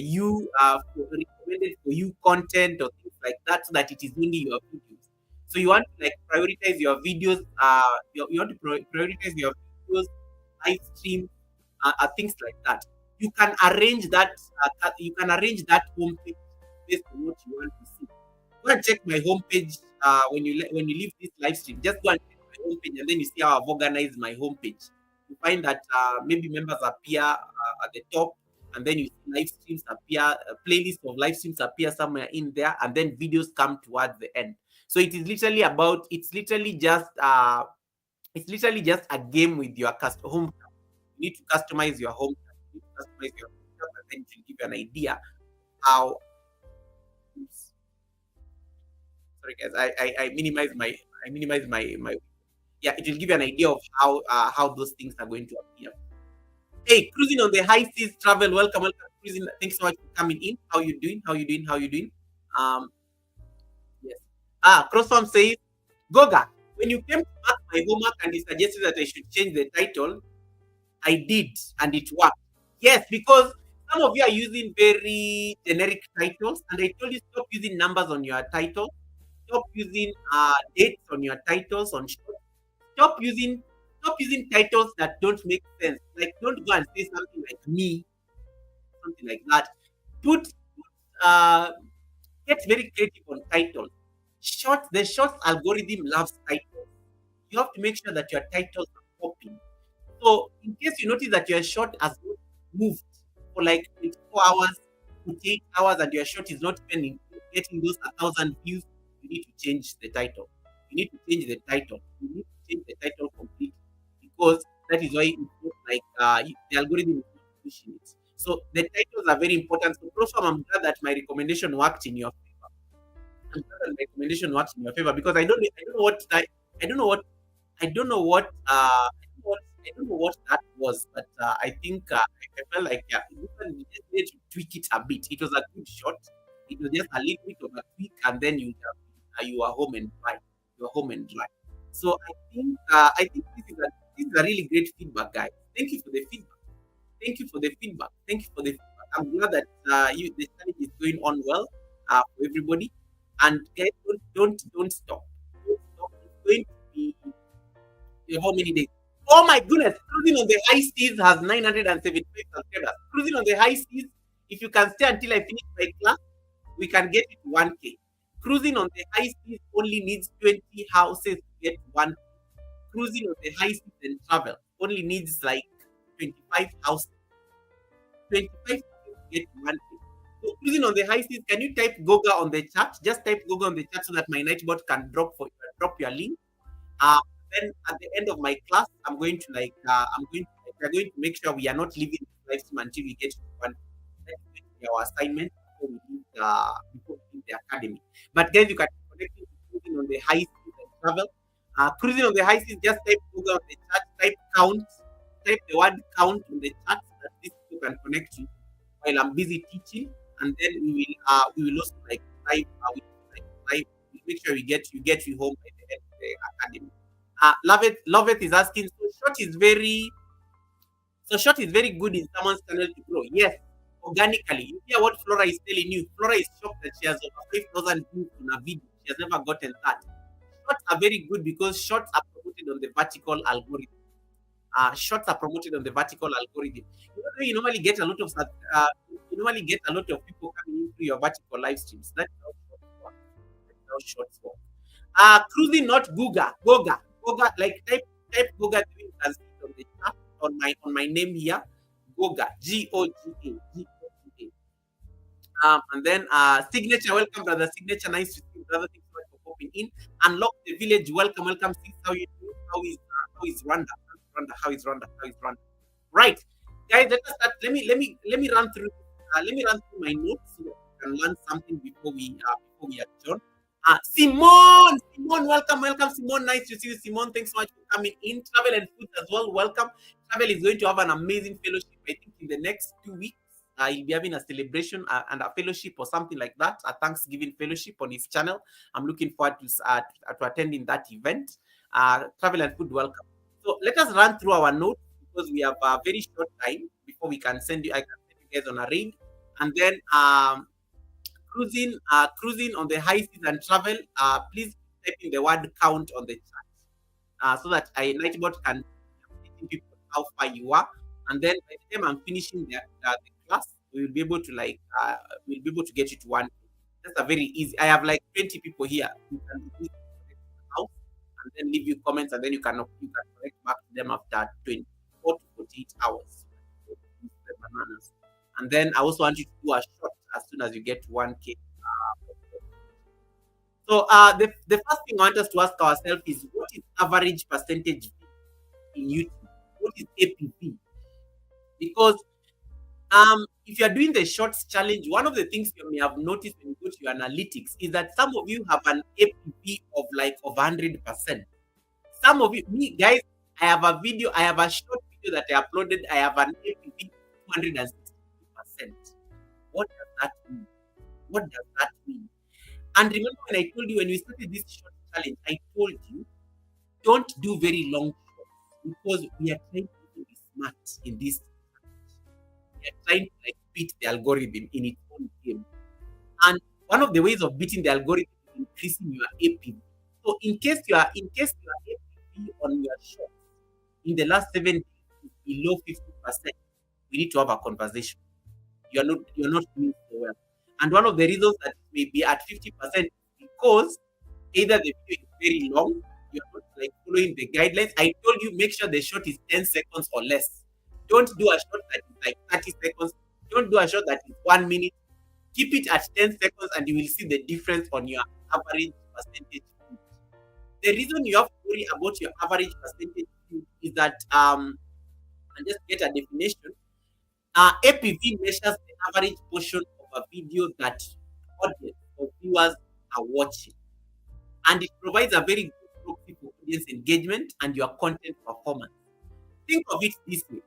recommended for you content or things like that, so that it is only your videos. So you want to like prioritize your videos. You want to prioritize your videos, live stream, things like that. You can arrange that. You can arrange that homepage based on what you want to see. Go and check my homepage when you leave this live stream. Just go and check my homepage, and then you see how I've organized my homepage. You find that maybe members appear at the top, and then you see live streams appear, a playlist of live streams appear somewhere in there, and then videos come towards the end. So it is literally just a game with your home. You need to customize your home. You need to customize your home, and then it will give you an idea how. Oops. Sorry guys, I minimize my yeah, it will give you an idea of how those things are going to appear. Hey, Cruising on the High Seas Travel, welcome, Cruising. Thanks so much for coming in. How you doing? Yes. Crossfarm says, Goga, When you came to mark my homework and you suggested that I should change the title, I did, and it worked. Yes, because some of you are using very generic titles, and I told you stop using numbers on your title, stop using dates on your titles on short. Stop using stop using titles that don't make sense. Like don't go and say something like me, something like that. Put get very creative on titles. The short algorithm loves titles. You have to make sure that your titles are popping. So in case you notice that your shot has not moved for like 24 hours, 48 hours, and your shot is not even getting those 1,000 views, you need to change the title. You need to change the title. You need to change the title completely because that is why it's not like the algorithm is not pushing it. So the titles are very important. So, Profam, I'm glad that my recommendation worked in your favor. I'm glad that my recommendation worked in your favor because I don't know what I don't know what I don't know what that was, but I think I felt like we just need to tweak it a bit. It was a good shot. It was just a little bit of a tweak, and then you are home and dry. You are home and dry. So I think this is a really great feedback, guys. Thank you for the feedback. Thank you for the feedback. Thank you for the feedback. I'm glad that the challenge is going on well for everybody. And guys, don't stop. Don't stop. It's going to be how many days? Oh my goodness! Cruising on the high seas has 975 subscribers. Cruising on the high seas, if you can stay until I finish my class, we can get it to 1K. Cruising on the high seas only needs 20 houses to get 1K. Cruising on the high seas and travel only needs like 25 houses. 25 to get 1K. So cruising on the high seas, can you type Goga on the chat? Just type Goga on the chat so that my Nightbot can drop your link. Uh, then at the end of my class, we're going to make sure we are not leaving this live stream until we get to one. That is going to be our assignment before we leave the academy. But guys, you can connect to cruising on the high seas and travel. Cruising on the high seas, just type Google on the chat, type count, type the word count on the chat so that this people can connect to while I'm busy teaching, and then we will also like live we'll make sure you get you home by the end of the academy. Love it is asking, so short is very good in someone's channel to grow. Yes, organically. You hear what Flora is telling you. Flora is shocked that she has over 5,000 views on a video. She has never gotten that. Shorts are very good because shorts are promoted on the vertical algorithm. Shorts are promoted on the vertical algorithm. You normally get a lot of people coming into your vertical live streams. That's how shorts work. That's how shorts work. Cruising, not Googa. Goga, like type Goga you can see on the chat on my name here. Goga. Goga. And then signature, welcome, brother. Signature, nice to see you, brother. Thanks so much for popping in. Unlock the village, welcome. See how you do. How is Rwanda? How is Rwanda? Right, guys. Let us start. Let me run through. Let me run through my notes so that we can learn something before we adjourn. Simone, welcome, Simone. Nice to see you, Simone. Thanks so much for coming in. Travel and food as well. Welcome. Travel is going to have an amazing fellowship. I think in the next 2 weeks, he'll be having a celebration and a fellowship or something like that, a Thanksgiving fellowship on his channel. I'm looking forward to attending that event. Travel and food, welcome. So let us run through our notes because we have a very short time before we can send you. I can send you guys on a raid, and then cruising on the high seas and travel. Please type in the word count on the chat so that Nightbot can teach people how far you are, and then by the time I'm finishing the class, we will be able to get you to one. That's a very easy. I have like 20 people here. You can do this house and then leave you comments, and then you can connect back to them after 24 to 48 hours. The bananas. And then I also want you to do a shot as soon as you get 1K. So the first thing I want us to ask ourselves is, what is average percentage in YouTube? What is APV? Because if you are doing the shorts challenge, one of the things you may have noticed when you go to your analytics is that some of you have an APV of 100%. Some of you, me guys, I have a short video that I uploaded. I have an APV 260%. What does that mean? What does that mean? And remember when I told you when we started this short challenge, I told you Don't do very long shots because we are trying to be smart in this. We are trying to like beat the algorithm in its own game. And one of the ways of beating the algorithm is increasing your APV. So in case your APV on your shot in the last 7 days is below 50%, we need to have a conversation. You're not doing so well. And one of the reasons that it may be at 50% is because either the video is very long, you're not like following the guidelines. I told you make sure the shot is 10 seconds or less. Don't do a shot that is like 30 seconds. Don't do a shot that is 1 minute. Keep it at 10 seconds and you will see the difference on your average percentage. The reason you have to worry about your average percentage is that and just get a definition. APV measures the average portion of a video that audience or viewers are watching, and it provides a very good proxy for audience engagement and your content performance. Think of it this way.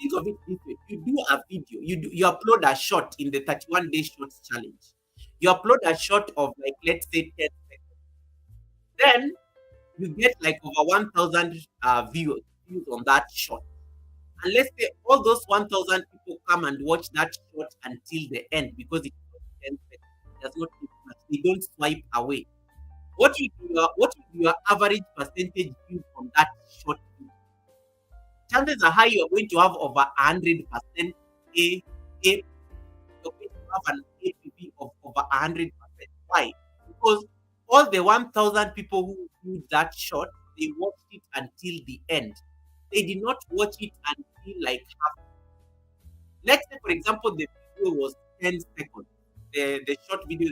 Think of it this way. You do a video, you upload a shot in the 31-day shorts challenge. You upload a shot of like let's say 10 seconds. Then you get like over 1,000 views on that shot. And let's say all those 1,000 people come and watch that shot until the end because it's 10 seconds. It does not take much. They don't swipe away. What will your average percentage views from that short video? Chances are high you're going to have over 100% a you're going to have an APV of over 100%. Why? Because all the 1,000 people who viewed that shot, they watched it until the end. They did not watch it until like half. Let's say, for example, the video was 10 seconds. The short video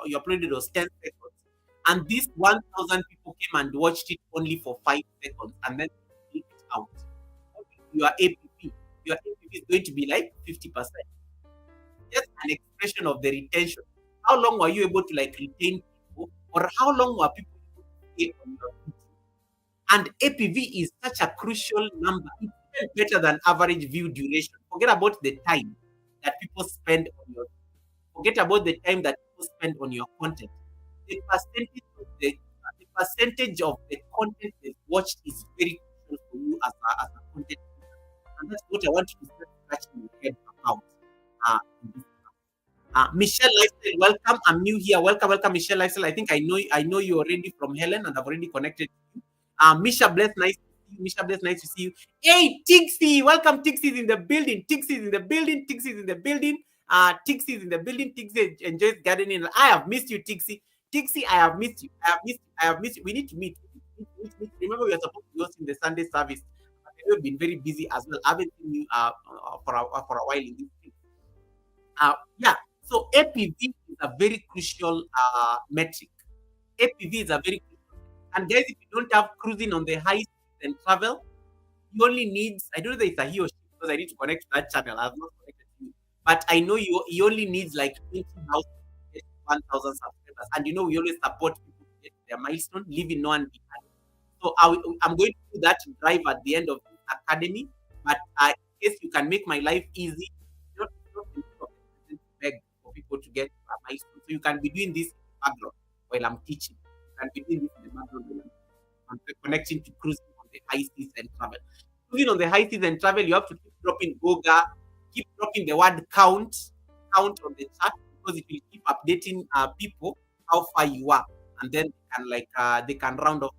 you uploaded was 10 seconds. And these 1,000 people came and watched it only for 5 seconds and then clicked out. Your APP. Your APP is going to be like 50%. Just an expression of the retention. How long were you able to like retain people, or how long were people able to stay on your video? And APV is such a crucial number. It's even better than average view duration. Forget about the time that people spend on your. Forget about the time that people spend on your content. The percentage of the content they've watched is very crucial for you as a content creator. And that's what I want you to start scratching your head about. In this Michelle Lifestyle, welcome. I'm new here. Welcome, Michelle Lifestyle. I think I know you already from Helen, and I've already connected to you. Misha Bless, nice to see you. Misha Bless, nice to see you. Hey, Tixie, welcome. Tixie's in the building. Tixie's in the building. Tixie's in the building. Tixie's in the building. Tixie enjoys gardening. I have missed you, Tixie. Tixie, I have missed you. I have missed you. We need to meet. Remember, we are supposed to be hosting the Sunday service. We've been very busy as well. I haven't seen you for a while in this thing. Yeah. So APV is a very crucial metric. APV is a very crucial. And guys, if you don't have cruising on the high speed and travel, you only need, I don't know if it's a he or she because I need to connect to that channel. I have not connected to you. But I know he only needs like 20,000 to get 1,000 subscribers. And you know, we always support people to get their milestone, leaving no one behind. So I'm going to do that drive at the end of this academy. But in case you can make my life easy, not beg for people to get a milestone. So you can be doing this in the background while I'm teaching. You can be doing this in the background while I'm connecting to cruising on the high seas and travel. Cruising on the high seas and travel, you have to keep dropping Goga, keep dropping the word count on the chat because it will keep updating people how far you are, and then they can round off.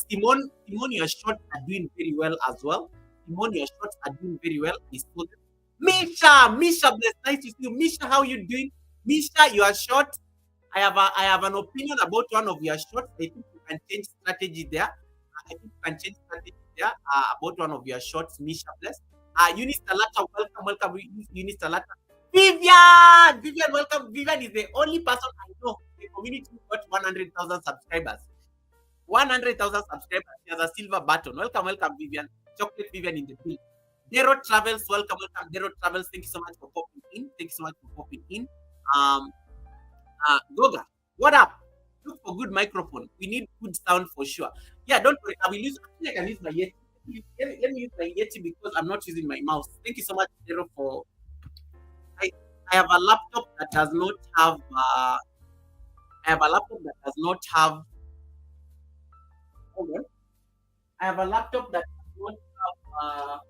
Simone, your shots are doing very well as well. Simone, your shots are doing very well. Misha, bless, nice to see you. Misha, how you doing? Misha, your shot. I have an opinion about one of your shots. I think you can change strategy there. About one of your shots, Misha, bless. Eunice Talata, welcome, Eunice Talata. Vivian, welcome. Vivian is the only person I know in the community who got 100,000 subscribers. 100,000 subscribers. He has a silver button. Welcome, Vivian. Chocolate Vivian in the building. Dero Travels, welcome. Dero Travels, thank you so much for popping in. Goga, what up? Look for good microphone. We need good sound for sure. Yeah, don't worry. I can use my Yeti. Let me use my Yeti because I'm not using my mouse. Thank you so much, Dero, for. I have a laptop that does not have. Hold on. I have a laptop that does not have.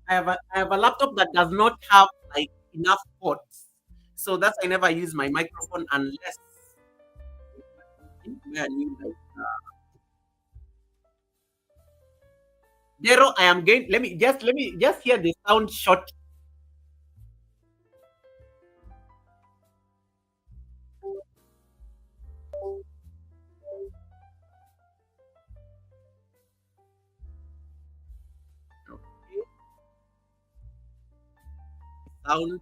I have a laptop that does not have like enough ports, so that's why I never use my microphone unless where I need like. Dero, I am going. Let me just hear the sound short. Okay, sound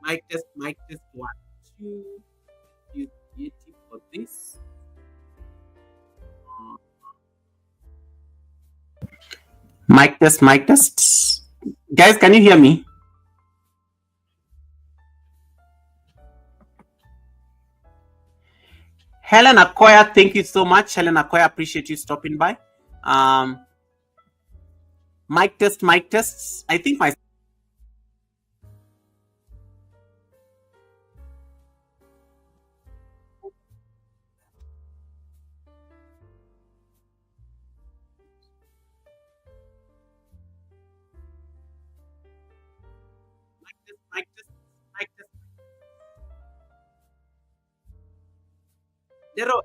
mic test one, two. Use creative for this. Mic test. Guys, can you hear me? Helen Akoya, thank you so much. Helen Akoya, appreciate you stopping by. Um, mic tests. I think my mic test, mic test. Dero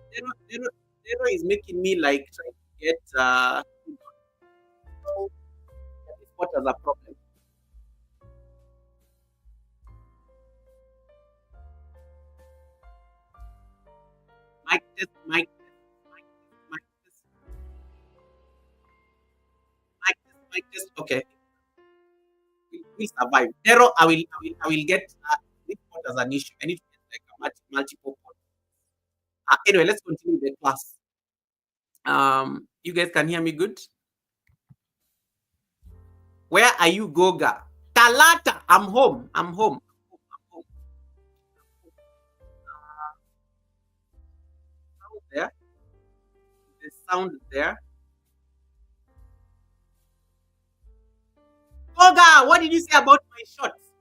is making me like trying to get what as a problem. Mic test, mic test, mic test, mic test, mic test. Okay, we survive. Dero, I will get this part as an issue. I need to get like a multiple part. Anyway, let's continue the class. You guys can hear me good? Where are you, Goga? Talata, I'm home. I'm home. I'm home. Sound there? The sound there. Goga, what did you say about my shots?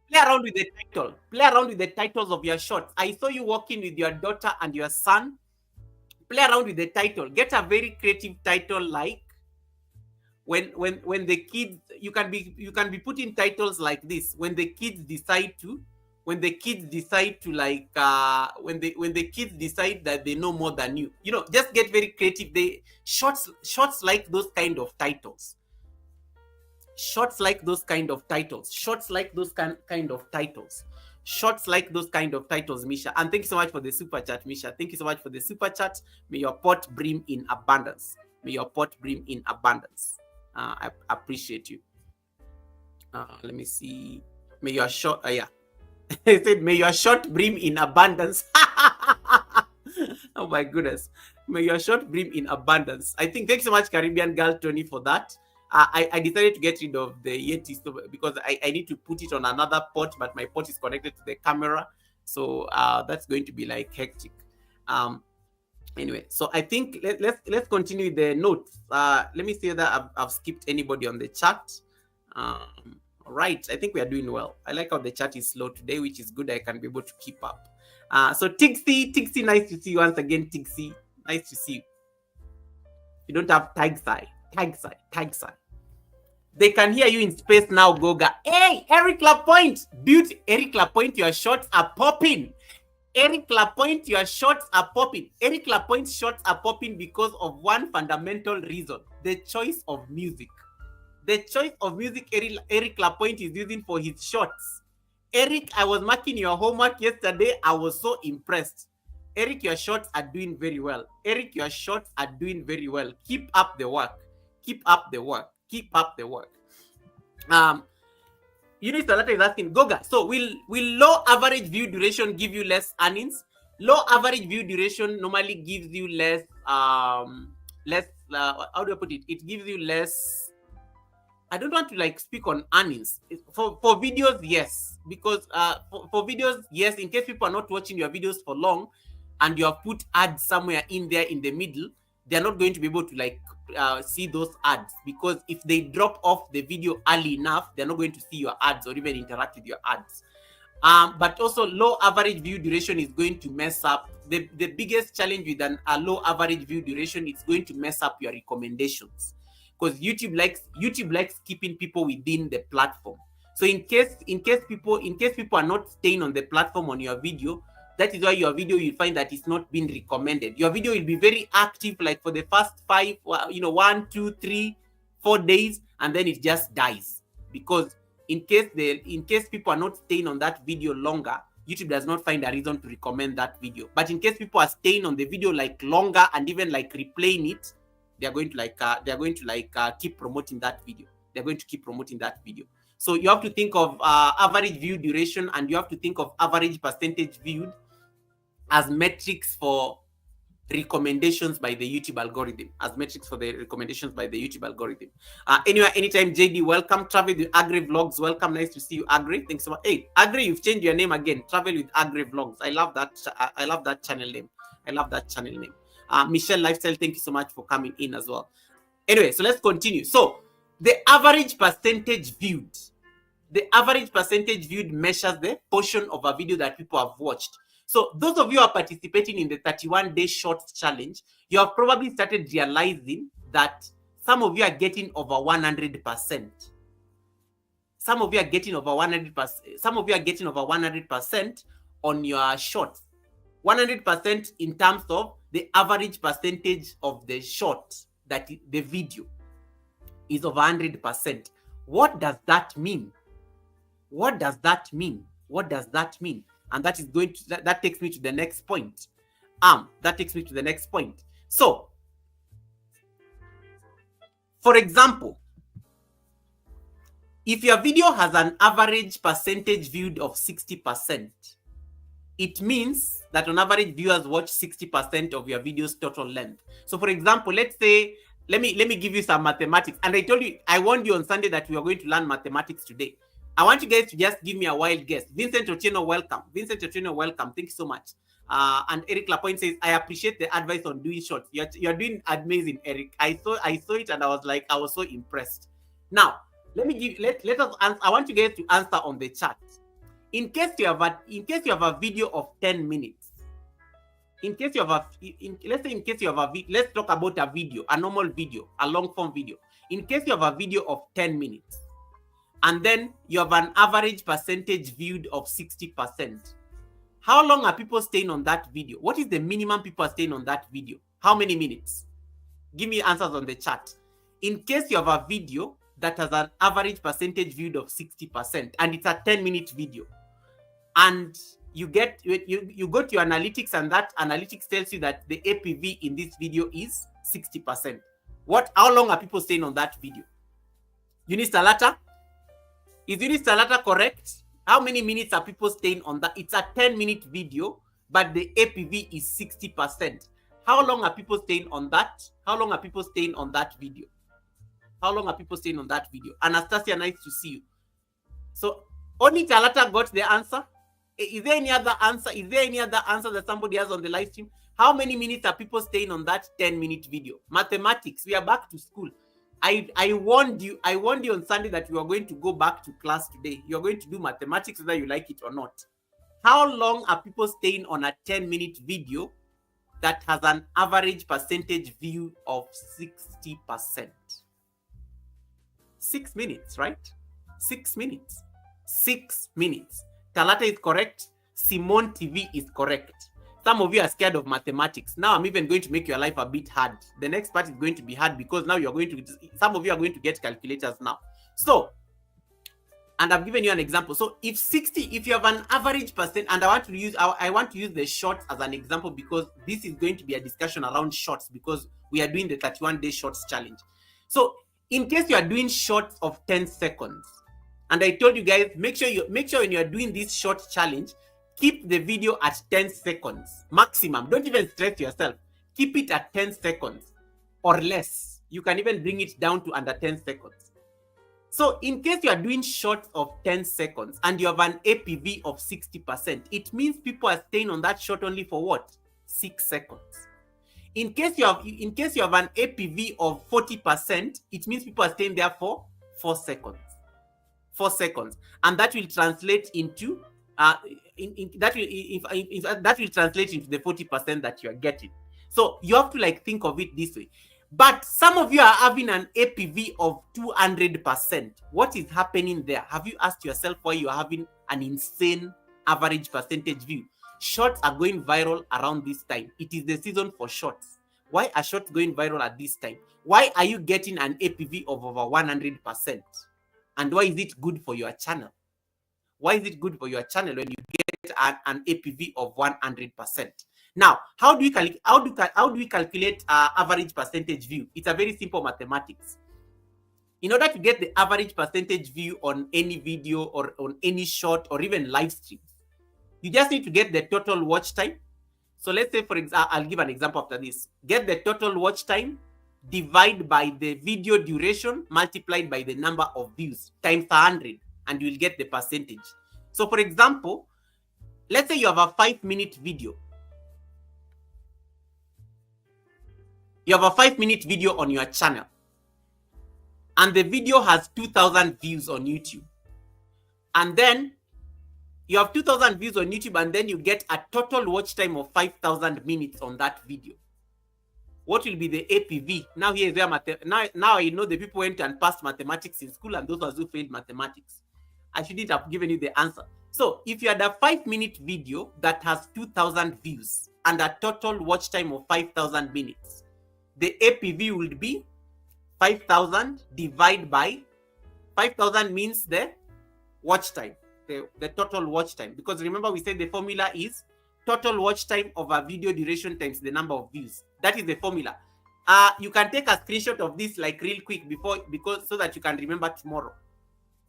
Play around with the title. Play around with the titles of your shots. I saw you walking with your daughter and your son. Play around with the title. Get a very creative title like when the kids you can be putting titles like this when the kids decide to like when the kids decide that they know more than you know, just get very creative. They shots like those kind of titles. Shots like those kind of titles. Shots like those kind of titles. Shots like those kind of titles, Misha. And thank you so much for the super chat, Misha. Thank you so much for the super chat. May your pot brim in abundance. May your pot brim in abundance. I appreciate you. Let me see. May your short, yeah. I said, may your short brim in abundance. Oh my goodness. May your short brim in abundance. I think, thanks so much, Caribbean Girl Tony, for that. I decided to get rid of the Yeti because I need to put it on another pot, but my pot is connected to the camera. So that's going to be like hectic. Anyway, so I think let's continue the notes. Let me see that I've skipped anybody on the chat. All right, I think we are doing well. I like how the chat is slow today, which is good. I can be able to keep up. So Tixie, nice to see you once again. Tixie, nice to see you. You don't have tag side. They can hear you in space now, Goga. Hey, Eric Lapointe, dude, Eric Lapointe, your shots are popping. Eric Lapointe, your shots are popping. Eric Lapointe's shots are popping because of one fundamental reason: the choice of music. The choice of music Eric Lapointe is using for his shots. Eric, I was marking your homework yesterday. I was so impressed. Eric, your shots are doing very well. Eric, your shots are doing very well. Keep up the work. Keep up the work. Keep up the work. Eunice Talata is asking, Goga, so will low average view duration give you less earnings? Low average view duration normally gives you less, how do I put it? It gives you less. I don't want to like speak on earnings. For videos, yes. Because for videos, yes, in case people are not watching your videos for long and you have put ads somewhere in there in the middle, they're not going to be able to like see those ads, because if they drop off the video early enough, they're not going to see your ads or even interact with your ads. But also low average view duration is going to mess up. The biggest challenge with a low average view duration is going to mess up your recommendations, because YouTube likes keeping people within the platform. So in case people are not staying on the platform on your video, that is why your video, you find that it's not being recommended. Your video will be very active, like for the first 5, 1, 2, 3, 4 days, and then it just dies, because in case people are not staying on that video longer, YouTube does not find a reason to recommend that video. But in case people are staying on the video like longer and even like replaying it, they are going to keep promoting that video. They're going to keep promoting that video. So you have to think of average view duration, and you have to think of average percentage viewed as metrics for recommendations by the YouTube algorithm, Anyway, anytime, JD, welcome. Travel with Agri Vlogs, welcome. Nice to see you, Agri. Thanks so much. Hey, Agri, you've changed your name again. Travel with Agri Vlogs. I love that channel name. Michelle Lifestyle, thank you so much for coming in as well. Anyway, so let's continue. So the average percentage viewed measures the portion of a video that people have watched. So those of you who are participating in the 31-day shorts challenge, you have probably started realizing that some of you are getting over 100%. Some of you are getting over 100% on your shorts. 100% in terms of the average percentage of the short, that the video is over 100%. What does that mean? And that takes me to the next point. So, for example, if your video has an average percentage viewed of 60%, it means that on average viewers watch 60% of your video's total length. So for example, let's say, let me give you some mathematics. And I warned you on Sunday that we are going to learn mathematics today. I want you guys to just give me a wild guess. Vincent Otieno, welcome. Thank you so much. And Eric Lapointe says, I appreciate the advice on doing shorts. You're doing amazing, Eric. I saw it and I was so impressed. Now, let us answer. I want you guys to answer on the chat. In case you have a video of 10 minutes, let's talk about a video, a normal video, a long form video. In case you have a video of 10 minutes, and then you have an average percentage viewed of 60%, how long are people staying on that video? What is the minimum people are staying on that video? How many minutes? Give me answers on the chat. In case you have a video that has an average percentage viewed of 60%, and it's a 10-minute video, and you go to your analytics, and that analytics tells you that the APV in this video is 60%. How long are people staying on that video? Eunice Talata? Is Eunice Talata correct? How many minutes are people staying on that? It's a 10-minute video, but the APV is 60%. How long are people staying on that? Video? Anastasia, nice to see you. So only Talata got the answer. Is there any other answer? That somebody has on the live stream? How many minutes are people staying on that 10-minute video? Mathematics, we are back to school. I warned you on Sunday that you are going to go back to class today. You're going to do mathematics whether you like it or not. How long are people staying on a 10-minute video that has an average percentage view of 60%? 6 minutes, right? 6 minutes. 6 minutes. Talata is correct. Simone TV is correct. Some of you are scared of mathematics. Now I'm even going to make your life a bit hard. The next part is going to be hard because now some of you are going to get calculators now. So, and I've given you an example. So if you have an average percent, and I want to use the shorts as an example because this is going to be a discussion around shorts because we are doing the 31-day shorts challenge. So in case you are doing shorts of 10 seconds, and I told you guys, make sure when you are doing this short challenge, keep the video at 10 seconds maximum. Don't even stress yourself. Keep it at 10 seconds or less. You can even bring it down to under 10 seconds. So in case you are doing shorts of 10 seconds and you have an APV of 60%, it means people are staying on that short only for what? 6 seconds. In case you have an APV of 40%, it means people are staying there for 4 seconds. 4 seconds. And that will translate into that will, if that will translate into the 40% that you are getting. So you have to like think of it this way. But some of you are having an APV of 200%. What is happening there? Have you asked yourself why you are having an insane average percentage view? Shorts are going viral around this time. It is the season for shorts. Why are shorts going viral at this time? Why are you getting an APV of over 100%? And why is it good for your channel? Why is it good for your channel when you get an APV of 100%? Now, how do we calculate average percentage view? It's a very simple mathematics. In order to get the average percentage view on any video or on any short or even live stream, you just need to get the total watch time. So let's say, for example, I'll give an example after this. Get the total watch time, divide by the video duration, multiplied by the number of views, times 100, and you will get the percentage. So for example, let's say you have a 5-minute video. You have a 5-minute video on your channel, and the video has 2,000 views on YouTube. And then you have 2,000 views on YouTube, and then you get a total watch time of 5,000 minutes on that video. What will be the APV? Now here is where now I know the people went and passed mathematics in school, and those who failed mathematics. I shouldn't have given you the answer. So if you had a 5-minute video that has 2,000 views and a total watch time of 5,000 minutes, the APV would be 5,000 divided by 5,000 means the watch time, the total watch time. Because remember, we said the formula is total watch time over video duration times the number of views. That is the formula. You can take a screenshot of this like real quick so that you can remember tomorrow.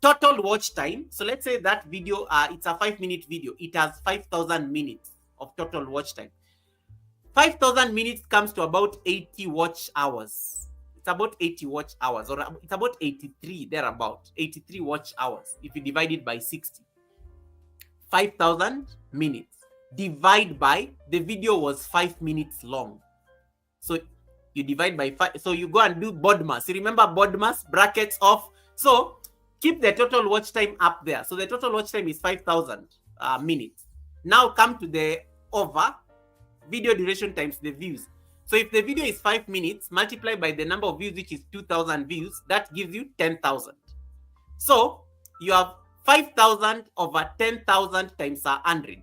Total watch time. So let's say that video, it's a 5-minute video. It has 5,000 minutes of total watch time. 5,000 minutes comes to about 80 watch hours. It's about 80 watch hours, or it's about 83, thereabout. 83 watch hours if you divide it by 60. 5,000 minutes. Divide by, the video was 5 minutes long. So you divide by 5. So you go and do BODMAS. You remember BODMAS? Brackets off. So keep the total watch time up there. So the total watch time is 5,000 minutes. Now come to the over video duration times the views. So if the video is 5 minutes, multiplied by the number of views, which is 2,000 views, that gives you 10,000. So you have 5,000 over 10,000 times 100.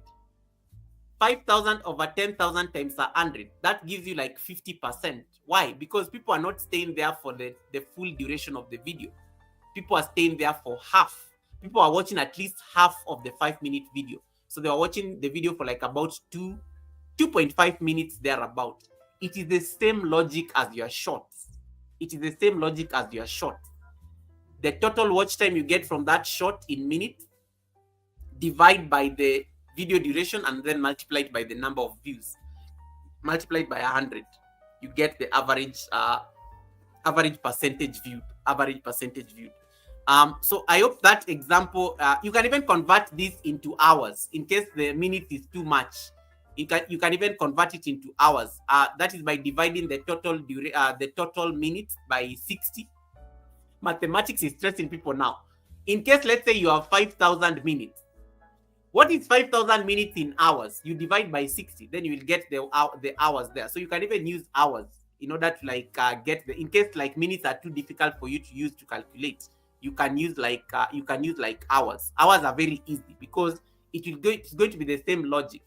5,000 over 10,000 times 100. That gives you like 50%. Why? Because people are not staying there for the full duration of the video. People are staying there for half. People are watching at least half of the 5-minute video. So they are watching the video for like about 2.5 minutes thereabout. It is the same logic as your shorts. It is the same logic as your shorts. The total watch time you get from that short in minutes, divide by the video duration, and then multiplied by the number of views, multiplied by 100. You get the average percentage viewed. So I hope that example, you can even convert this into hours in case the minutes is too much. You can even convert it into hours. That is by dividing the total minutes by 60. Mathematics is stressing people now. In case, let's say you have 5,000 minutes. What is 5,000 minutes in hours? You divide by 60, then you will get the hours there. So you can even use hours in order to like get in case like minutes are too difficult for you to use to calculate. You can use like hours. Hours are very easy because it's going to be the same logic.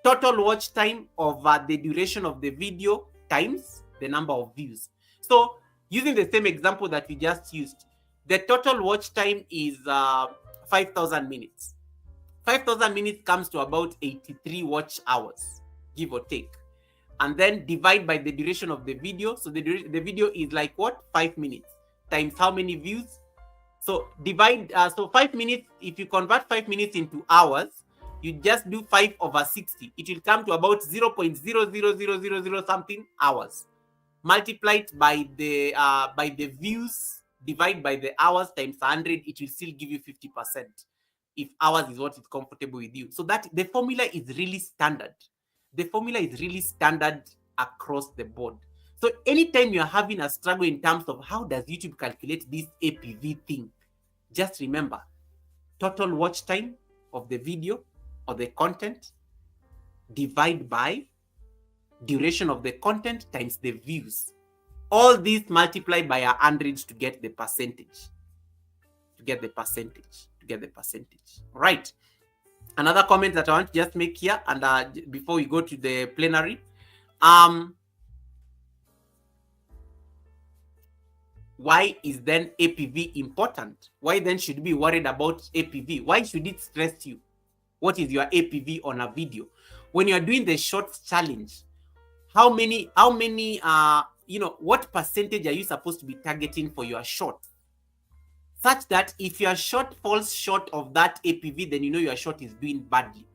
Total watch time over the duration of the video times the number of views. So using the same example that we just used, the total watch time is 5,000 minutes. 5,000 minutes comes to about 83 watch hours, give or take. And then divide by the duration of the video. So the video is like what? 5 minutes times how many views? So divide, so 5 minutes, if you convert 5 minutes into hours, you just do 5 over 60. It will come to about 0.00000 something hours. Multiplied by the views, divide by the hours times 100, it will still give you 50%. If hours is what is comfortable with you. So that the formula is really standard. The formula is really standard across the board. So anytime you're having a struggle in terms of how does YouTube calculate this APV thing, just remember total watch time of the video of the content, divide by duration of the content times the views. All these multiply by 100 to get the percentage. Right. Another comment that I want to just make here, and before we go to the plenary, why is then APV important? Why then should you be worried about APV? Why should it stress you? What is your APV on a video? When you are doing the shorts challenge, how many what percentage are you supposed to be targeting for your short? Such that if your short falls short of that APV, then you know your short is doing badly.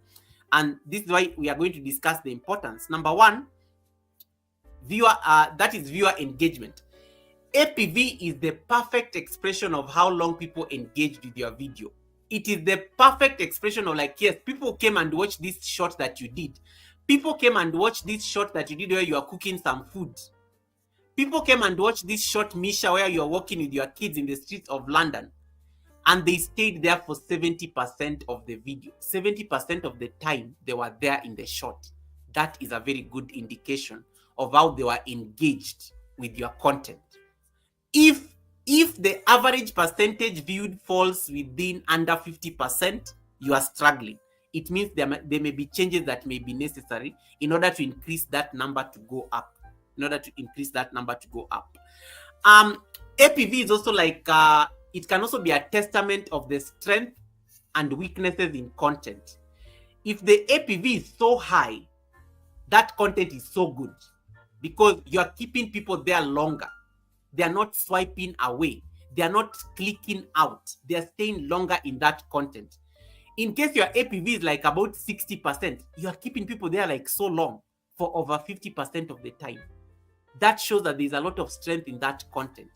And this is why we are going to discuss the importance. Number one, that is viewer engagement. APV is the perfect expression of how long people engaged with your video. It is the perfect expression of like, yes, people came and watched this short that you did. People came and watched this short that you did where you are cooking some food. People came and watched this short Misha where you are walking with your kids in the streets of London. And they stayed there for 70% of the video. 70% of the time they were there in the short. That is a very good indication of how they were engaged with your content. If the average percentage viewed falls within under 50%, you are struggling. It means there may be changes that may be necessary in order to increase that number to go up. APV is also like, it can also be a testament of the strength and weaknesses in content. If the APV is so high, that content is so good because you are keeping people there longer. They are not swiping away. They are not clicking out. They are staying longer in that content. In case your APV is like about 60%, you are keeping people there like so long for over 50% of the time. That shows that there's a lot of strength in that content.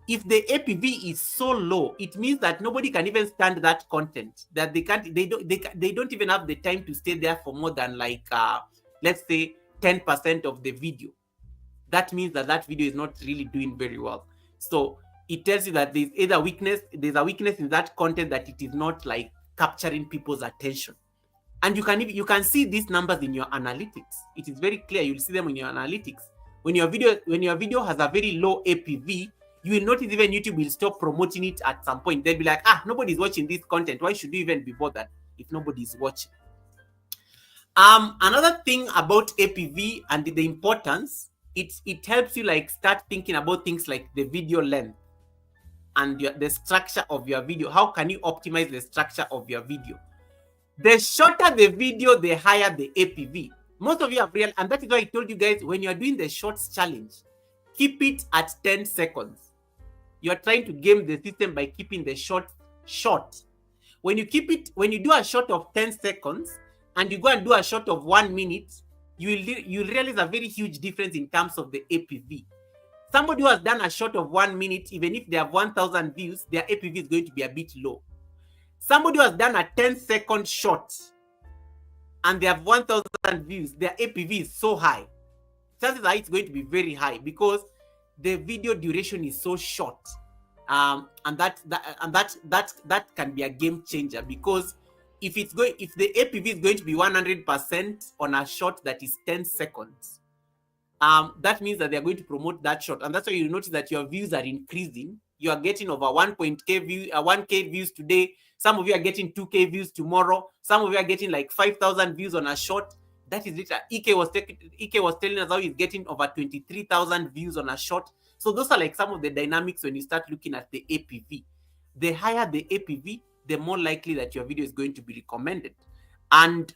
If the APV is so low, it means that nobody can even stand that content. That they don't even have the time to stay there for more than like let's say 10% of the video. That means that video is not really doing very well. So it tells you that there's a weakness in that content, that it is not like capturing people's attention. And you can see these numbers in your analytics. It is very clear. You'll see them in your analytics. When your video has a very low APV, you will notice even YouTube will stop promoting it at some point. They'll be like, nobody's watching this content. Why should you even be bothered if nobody's watching? Another thing about APV and the importance, it helps you like start thinking about things like the video length and the structure of your video. How can you optimize the structure of your video? The shorter the video, the higher the APV. Most of you have realized, and that is why I told you guys, when you are doing the shorts challenge, keep it at 10 seconds. You are trying to game the system by keeping the short. When you do a short of 10 seconds and you go and do a short of 1 minute, you realize a very huge difference in terms of the APV. Somebody who has done a short of 1 minute, even if they have 1,000 views, their APV is going to be a bit low. Somebody who has done a 10-second short and they have 1,000 views, their APV is so high. Chances are it's going to be very high because the video duration is so short. And that can be a game changer, because if the APV is going to be 100% on a short that is 10 seconds, that means that they are going to promote that short, and that's why you notice that your views are increasing. You are getting over 1K views today. Some of you are getting 2K views tomorrow. Some of you are getting like 5,000 views on a short. That is it. Ike was telling us how he's getting over 23,000 views on a short. So those are like some of the dynamics when you start looking at the APV. The higher the APV, the more likely that your video is going to be recommended. And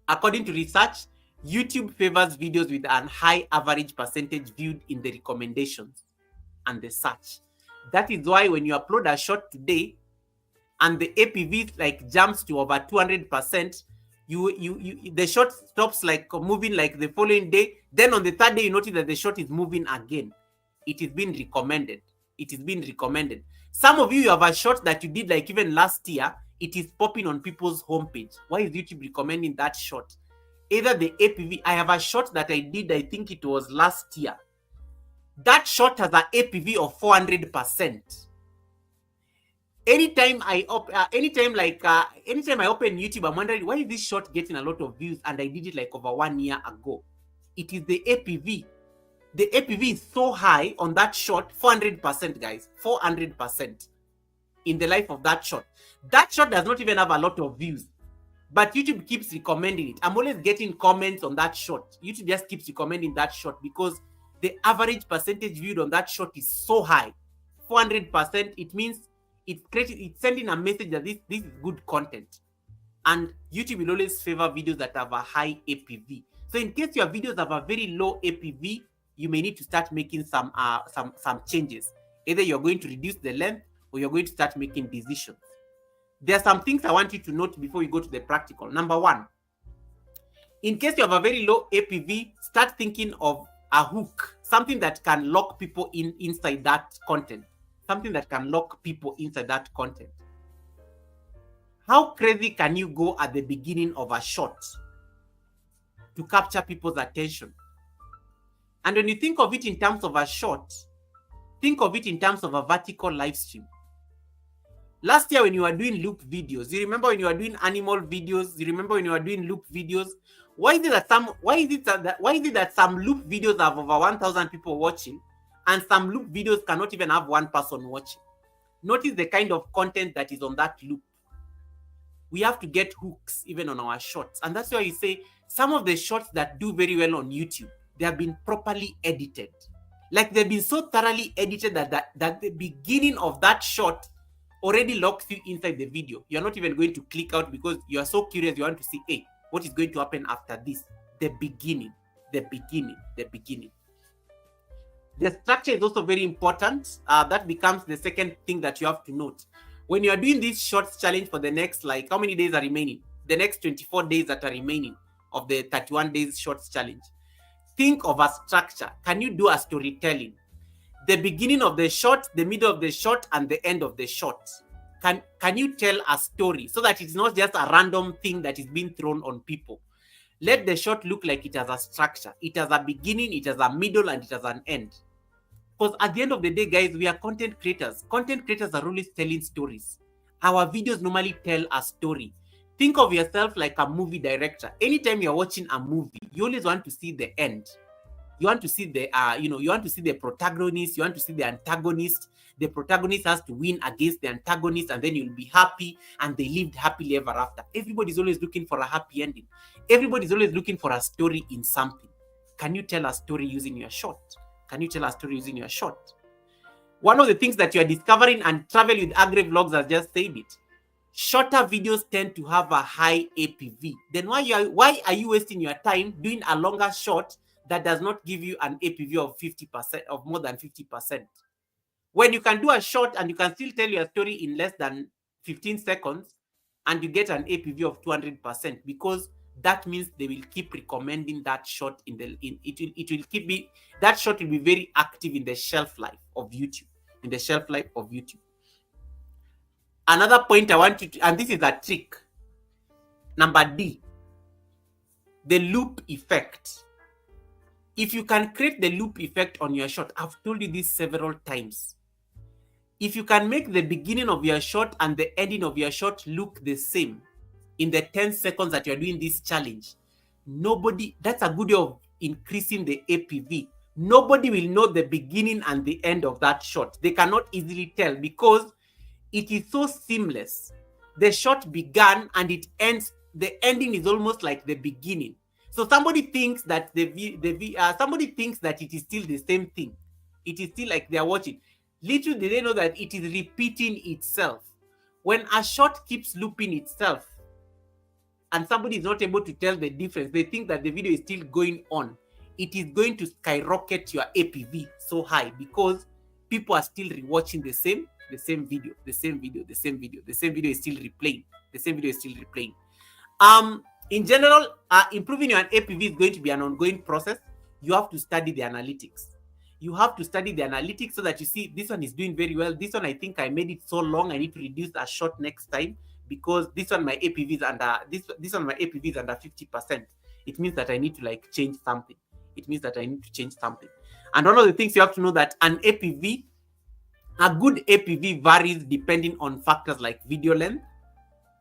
according to research, YouTube favors videos with a high average percentage viewed in the recommendations and the search. That is why when you upload a short today and the APV like jumps to over 200%, the short stops like moving like the following day. Then on the third day, you notice that the short is moving again. It is being recommended. Some of you have a short that you did like even last year. It is popping on people's homepage. Why is YouTube recommending that short? Either the APV. I have a short that I did, I think it was last year. That short has an APV of 400%. anytime I anytime I open YouTube, I'm wondering why is this short getting a lot of views, and I did it like over 1 year ago. It is the APV. The APV is so high on that short, 400%, guys, 400% in the life of that short. That short does not even have a lot of views, but YouTube keeps recommending it. I'm always getting comments on that short. YouTube just keeps recommending that short because the average percentage viewed on that short is so high, 400%. It means it's sending a message that this is good content. And YouTube will always favor videos that have a high APV. So in case your videos have a very low APV, you may need to start making some changes. Either you're going to reduce the length or you're going to start making decisions. There are some things I want you to note before we go to the practical. Number one, in case you have a very low APV, start thinking of a hook, something that can lock people inside that content. Something that can lock people inside that content. How crazy can you go at the beginning of a short to capture people's attention? And when you think of it in terms of a short, think of it in terms of a vertical live stream. Last year when you were doing loop videos, you remember when you were doing animal videos, you remember when you were doing loop videos, why is it that some loop videos have over 1,000 people watching and some loop videos cannot even have one person watching? Notice the kind of content that is on that loop. We have to get hooks even on our shorts. And that's why you say some of the shorts that do very well on YouTube, they have been properly edited. Like they've been so thoroughly edited that the beginning of that short already locks you inside the video. You're not even going to click out because you are so curious. You want to see, hey, what is going to happen after this? The beginning. The structure is also very important. That becomes the second thing that you have to note. When you are doing this shorts challenge for the next, like, how many days are remaining? The next 24 days that are remaining of the 31 days shorts challenge. Think of a structure. Can you do a storytelling? The beginning of the short, the middle of the short, and the end of the short. Can you tell a story so that it's not just a random thing that is being thrown on people? Let the short look like it has a structure. It has a beginning, it has a middle, and it has an end. Because at the end of the day, guys, we are content creators. Content creators are always telling stories. Our videos normally tell a story. Think of yourself like a movie director. Anytime you're watching a movie, you always want to see the end. You want to see the, you want to see the protagonist. You want to see the antagonist. The protagonist has to win against the antagonist, and then you'll be happy, and they lived happily ever after. Everybody's always looking for a happy ending. Everybody's always looking for a story in something. Can you tell a story using your short? Can you tell a story using your short? One of the things that you are discovering, and Travel with Agri Vlogs has just said it, shorter videos tend to have a high APV. Then why are you wasting your time doing a longer short that does not give you an APV of 50%, of more than 50%? When you can do a short and you can still tell your story in less than 15 seconds and you get an APV of 200%, because that means they will keep recommending that short that short will be very active in the shelf life of YouTube. Another point I want you to, and this is a trick, number D, the loop effect. If you can create the loop effect on your short, I've told you this several times. If you can make the beginning of your short and the ending of your short look the same in the 10 seconds that you're doing this challenge, that's a good way of increasing the APV. Nobody will know the beginning and the end of that short. They cannot easily tell because it is so seamless. The short began and it ends. The ending is almost like the beginning. So somebody thinks that somebody thinks that it is still the same thing. It is still like they are watching. Little do they know that it is repeating itself. When a short keeps looping itself and somebody is not able to tell the difference, they think that the video is still going on. It is going to skyrocket your APV so high because people are still rewatching the same video. The same video is still replaying. In general, improving your APV is going to be an ongoing process. You have to study the analytics. So that you see this one is doing very well. This one, I think I made it so long, I need to reduce a short next time because this one my APV is under this one my APV is under 50%. It means that I need to change something. And one of the things you have to know that an APV A good APV varies depending on factors like video length,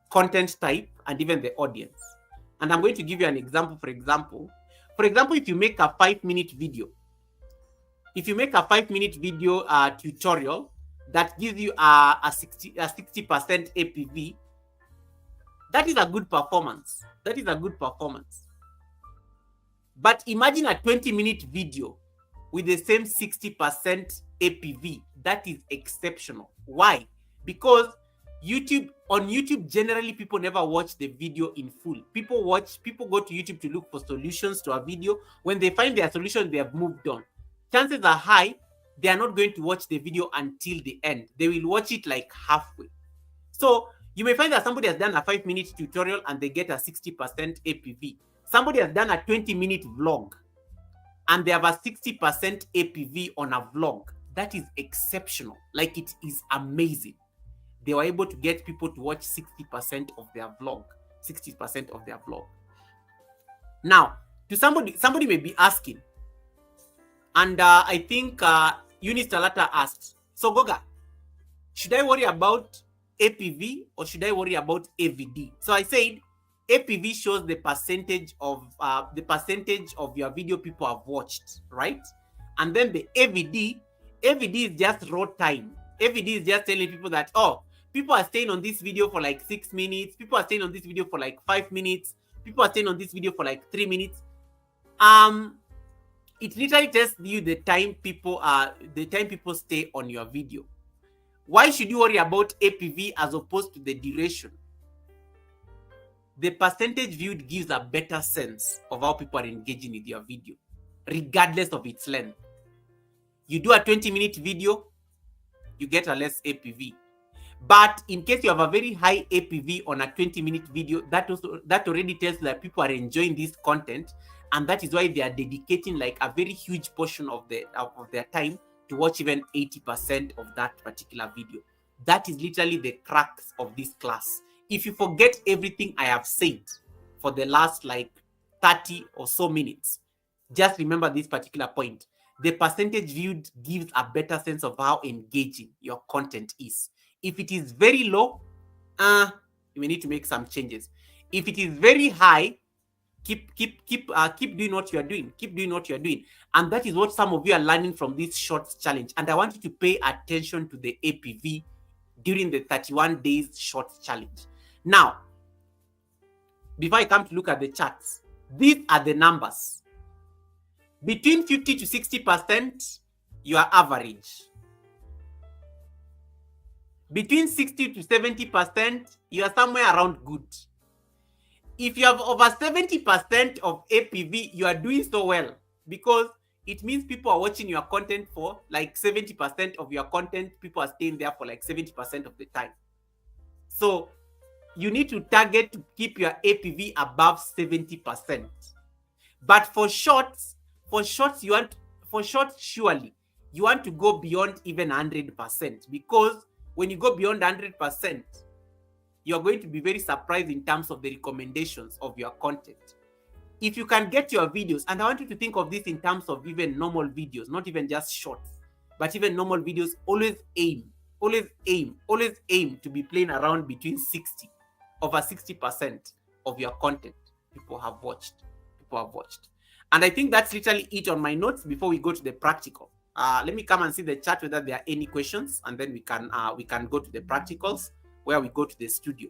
content type, and even the audience. And I'm going to give you an example. For example, if you make a 5-minute video, tutorial that gives you a 60% APV, that is a good performance. But imagine a 20-minute video with the same 60% APV. That is exceptional. Why? Because on YouTube, generally people never watch the video in full. People go to YouTube to look for solutions to a video. When they find their solution, they have moved on. Chances are high they are not going to watch the video until the end. They will watch it like halfway. So you may find that somebody has done a 5-minute tutorial and they get a 60% APV. Somebody has done a 20-minute vlog and they have a 60% APV on a vlog. That is exceptional. Like, it is amazing. They were able to get people to watch 60% of their vlog. Now, to somebody may be asking, and I think Eunice Talata asked, so Goga, should I worry about APV or should I worry about AVD? So I said APV shows the percentage of your video people have watched, right? And then the AVD is just raw time. AVD is just telling people that, oh, people are staying on this video for like 6 minutes. People are staying on this video for like 5 minutes. People are staying on this video for like 3 minutes. It literally tells you the time people stay on your video. Why should you worry about APV as opposed to the duration? The percentage viewed gives a better sense of how people are engaging with your video, regardless of its length. You do a 20-minute video, you get a less APV. But in case you have a very high APV on a 20-minute video, that already tells you that people are enjoying this content, and that is why they are dedicating like a very huge portion of their time to watch even 80% of that particular video. That is literally the crux of this class. If you forget everything I have said for the last like 30 or so minutes, just remember this particular point. The percentage viewed gives a better sense of how engaging your content is. If it is very low, you may need to make some changes. If it is very high, keep doing what you are doing. Keep doing what you are doing. And that is what some of you are learning from this shorts challenge. And I want you to pay attention to the APV during the 31 days shorts challenge. Now, before I come to look at the charts, these are the numbers. Between 50 to 60%, you are average. Between 60 to 70%, you are somewhere around good. If you have over 70% of APV, you are doing so well, because it means people are watching your content for like 70% of your content. People are staying there for like 70% of the time. So you need to target to keep your APV above 70%. But for shorts, surely you want to go beyond even 100%, because when you go beyond 100%, you're going to be very surprised in terms of the recommendations of your content. If you can get your videos, and I want you to think of this in terms of even normal videos, not even just shorts, but even normal videos, always aim to be playing around between over 60% of your content people have watched. And I think that's literally it on my notes before we go to the practical. Let me come and see the chat whether there are any questions, and then we can go to the practicals where we go to the studio.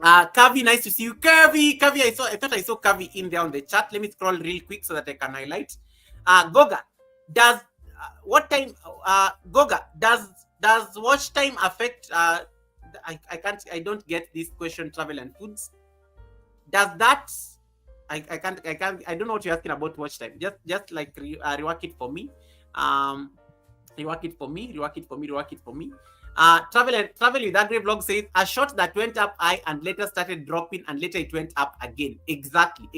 Kavi, nice to see you. Kavi, I thought I saw Kavi in there on the chat. Let me scroll real quick so that I can highlight. Goga, does watch time affect? I don't get this question. Travel and foods. Does that? I don't know what you're asking about watch time. Just like rework it for me. Rework it for me. Travel with Agri Vlog says a shot that went up high and later started dropping and later it went up again. Exactly.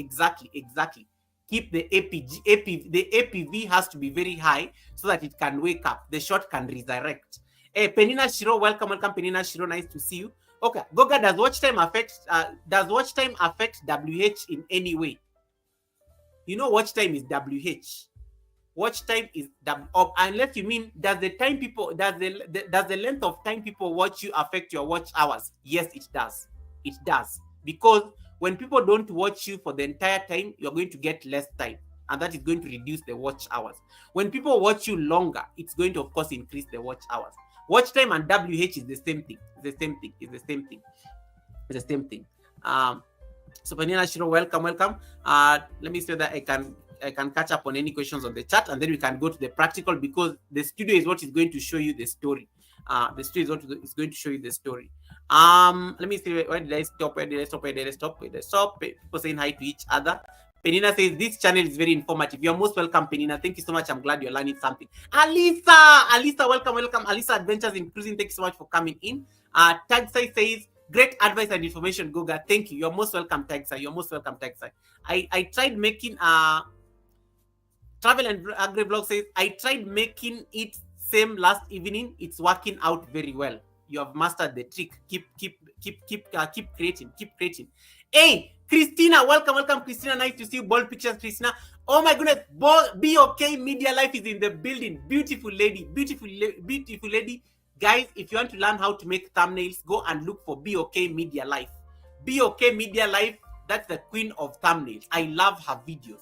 Keep the the APV has to be very high so that it can wake up. The shot can resurrect. Hey, Penina Shiro, welcome, Penina Shiro. Nice to see you. Okay, Goga, does watch time affect WH in any way? You know, watch time is WH. watch time is unless you mean does the length of time people watch you affect your watch hours? Yes, it does. It does, because when people don't watch you for the entire time, you're going to get less time, and that is going to reduce the watch hours. When people watch you longer, it's going to, of course, increase the watch hours. Watch time and WH is the same thing. It's the same thing. It's the same thing. It's the same thing. So Penina Shiro, welcome. Let me say that I can catch up on any questions on the chat, and then we can go to the practical, because the studio is what is going to show you the story. The studio is what is going to show you the story. Let me see, where did I stop? Where did I stop? People saying hi to each other. Penina says this channel is very informative. You're most welcome, Penina. Thank you so much. I'm glad you're learning something. Alisa, welcome. Alisa Adventures in Cruising. Thank you so much for coming in. Tagsai says great advice and information, Goga. Thank you. You're most welcome, Tagsai. You're most welcome, Tagsai. I tried making Travel and Agri Blog says I tried making it same last evening. It's working out very well. You have mastered the trick. Keep creating. Hey, Christina, welcome, Christina. Nice to see you. Bold pictures, Christina. Oh my goodness, Be Okay Media Life is in the building. Beautiful lady. Guys, if you want to learn how to make thumbnails, go and look for Be Okay Media Life. Be Okay Media Life, that's the queen of thumbnails. I love her videos.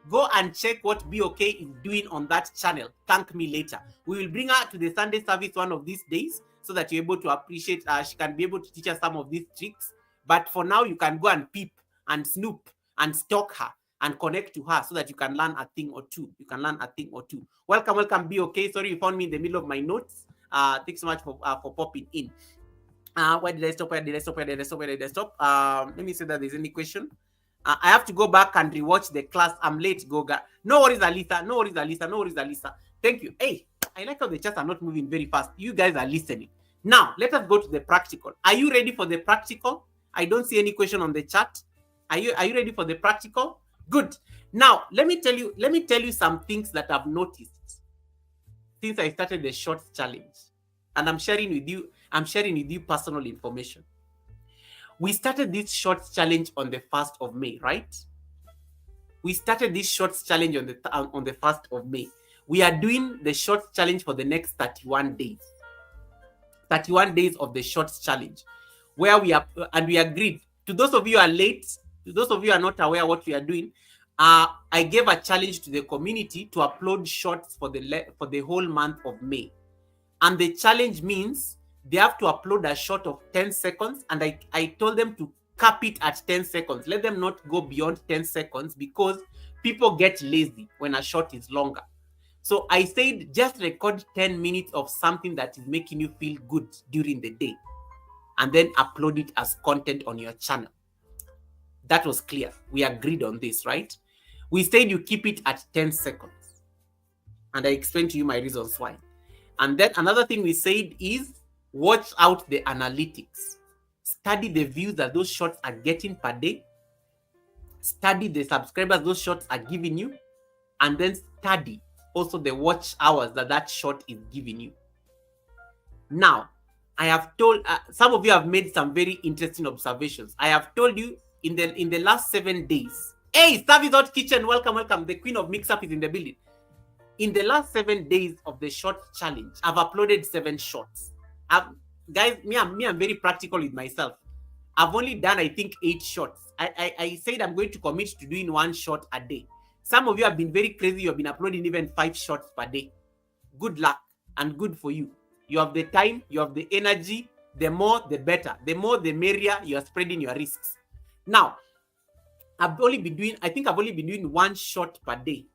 Go and check what Be Okay is doing on that channel. Thank me later. We will bring her to the Sunday service one of these days, so that you're able to appreciate, she can be able to teach us some of these tricks. But for now, you can go and peep and snoop and stalk her and connect to her, so that you can learn a thing or two. Welcome, Be Okay. Sorry you found me in the middle of my notes. Thanks so much for popping in. Where did I stop? Let me see that there's any question. I have to go back and rewatch the class. I'm late, Goga. No worries, Alisa. Thank you. Hey, I like how the chats are not moving very fast. You guys are listening. Now, let us go to the practical. Are you ready for the practical? I don't see any question on the chat. Are you ready for the practical? Good. Now, let me tell you some things that I've noticed since I started the shorts challenge. And I'm sharing with you personal information. We started this shorts challenge on the 1st of May, right? We started this shorts challenge on the 1st of May. We are doing the shorts challenge for the next 31 days. 31 days of the shorts challenge, where we agreed. To those of you who are late, to those of you who are not aware what we are doing, I gave a challenge to the community to upload shorts for the whole month of May. And the challenge means they have to upload a short of 10 seconds, and I told them to cap it at 10 seconds. Let them not go beyond 10 seconds, because people get lazy when a short is longer. So I said just record 10 minutes of something that is making you feel good during the day, and then upload it as content on your channel. That was clear. We agreed on this, right? We said you keep it at 10 seconds. And I explained to you my reasons why. And then another thing we said is watch out the analytics. Study the views that those shorts are getting per day. Study the subscribers those shorts are giving you. And then study also the watch hours that short is giving you. Now, I have told some of you have made some very interesting observations. I have told you in the last 7 days. Hey, Service Out Kitchen, welcome. The queen of mix-up is in the building. In the last 7 days of the short challenge, I've uploaded 7 shorts. Guys, I'm very practical with myself. I've only done, I think, 8 shorts. I said I'm going to commit to doing 1 short a day. Some of you have been very crazy. You have been uploading even 5 shorts per day. Good luck and good for you. You have the time, you have the energy. The more, the better. The more, the merrier. You are spreading your risks. Now, I've only been doing 1 short per day.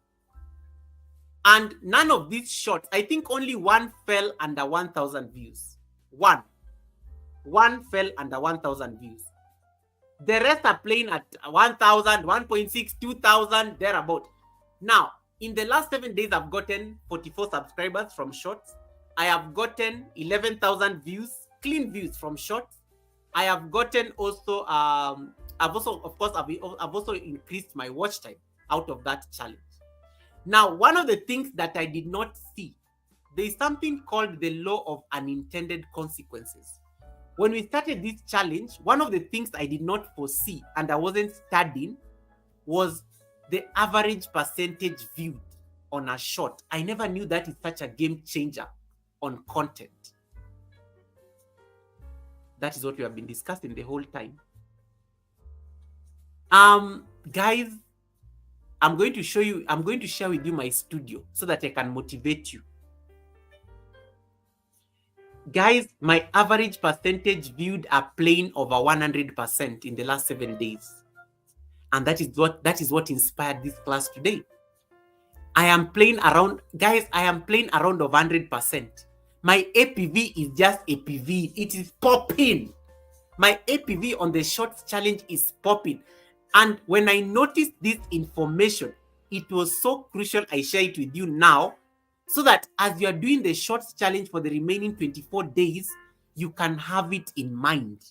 And none of these shorts, I think only 1 fell under 1,000 views. One fell under 1,000 views. The rest are playing at 1,000, 1.6, 2,000, thereabout. Now, in the last 7 days, I've gotten 44 subscribers from shorts. I have gotten 11,000 views, clean views from shorts. I have gotten also, I've also increased my watch time out of that challenge. Now, one of the things that I did not see, there is something called the law of unintended consequences. When we started this challenge, one of the things I did not foresee and I wasn't studying was the average percentage viewed. on a short. I never knew that is such a game changer on content. That is what we have been discussing the whole time. Guys, I'm going to share with you my studio so that I can motivate you. Guys, my average percentage viewed are playing over 100% in the last 7 days. And that is what inspired this class today. I am playing around, guys, I am playing around of 100%. My APV is just APV. It is popping. My APV on the shorts challenge is popping. And when I noticed this information, it was so crucial I share it with you now, so that as you are doing the shorts challenge for the remaining 24 days, you can have it in mind.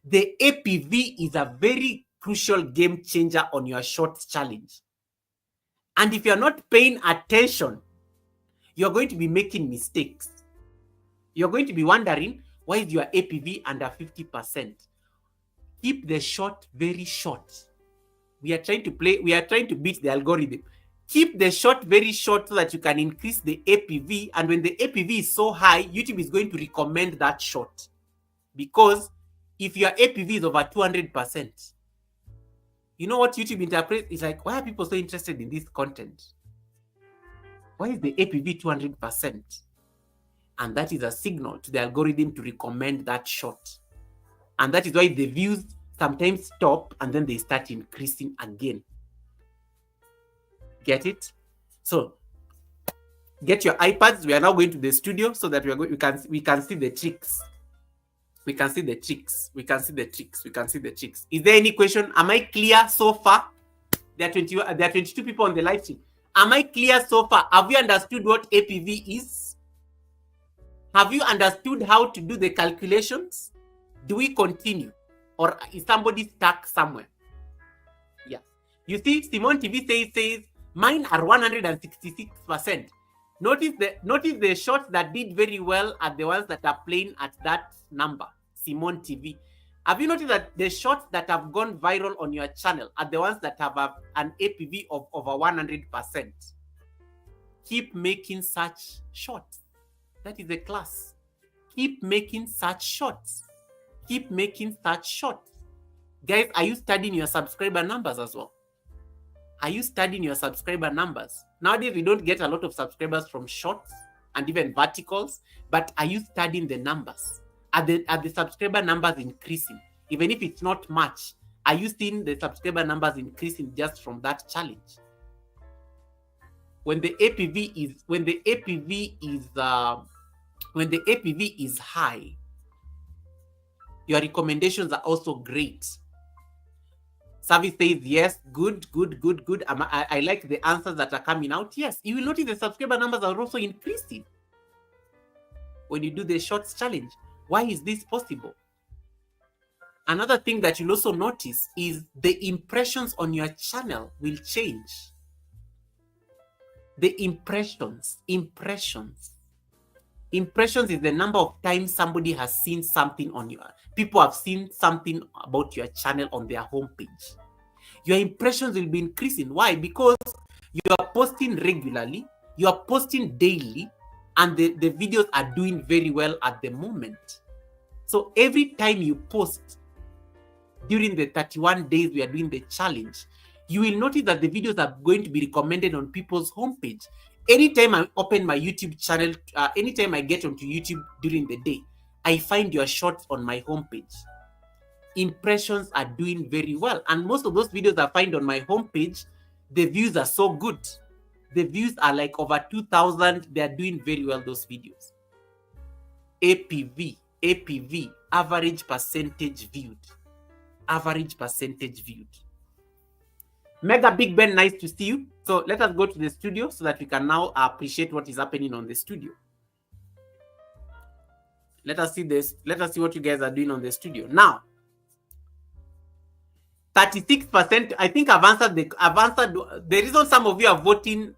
The APV is a very crucial game changer on your shorts challenge. And if you're not paying attention, you're going to be making mistakes. You're going to be wondering, why is your APV under 50%? Keep the short very short. We are trying to beat the algorithm. Keep the short very short so that you can increase the APV. And when the APV is so high, YouTube is going to recommend that short. Because if your APV is over 200%, you know what YouTube interprets? It's like, why are people so interested in this content? Why is the APV 200%? And that is a signal to the algorithm to recommend that short. And that is why the views sometimes stop and then they start increasing again. Get it? So get your iPads. We are now going to the studio so that we can see the tricks. We can see the tricks. We can see the tricks. We can see the tricks. Is there any question? Am I clear so far? There are 22 people on the live stream. Am I clear so far? Have you understood what APV is? Have you understood how to do the calculations? Do we continue? Or is somebody stuck somewhere? Yeah. You see, Simon TV says mine are 166%. Notice the shots that did very well are the ones that are playing at that number, Simon TV. Have you noticed that the shots that have gone viral on your channel are the ones that have an APV of over 100%? Keep making such shots. That is a class. Keep making such shots. Keep making such shots. Guys, are you studying your subscriber numbers as well? Are you studying your subscriber numbers? Nowadays, we don't get a lot of subscribers from shorts and even verticals, but are you studying the numbers? Are the subscriber numbers increasing? Even if it's not much, are you seeing the subscriber numbers increasing just from that challenge? When the APV is high, your recommendations are also great. Service says yes, good. I like the answers that are coming out. Yes, you will notice the subscriber numbers are also increasing when you do the shorts challenge. Why is this possible? Another thing that you'll also notice is the impressions on your channel will change. The impressions is the number of times somebody has seen something on your, people have seen something about your channel on their homepage. Your impressions will be increasing. Why? Because you are posting regularly, you are posting daily, and the videos are doing very well at the moment. So every time you post during the 31 days we are doing the challenge, you will notice that the videos are going to be recommended on people's homepage. Anytime I open my YouTube channel, anytime I get onto YouTube during the day, I find your shorts on my homepage. Impressions are doing very well. And most of those videos I find on my homepage, the views are so good. The views are like over 2,000. They are doing very well, those videos. APV, average percentage viewed. Average percentage viewed. Mega Big Ben, nice to see you. So let us go to the studio so that we can now appreciate what is happening on the studio. Let us see this. Let us see what you guys are doing on the studio. Now, 36%, I think I've answered the reason some of you are voting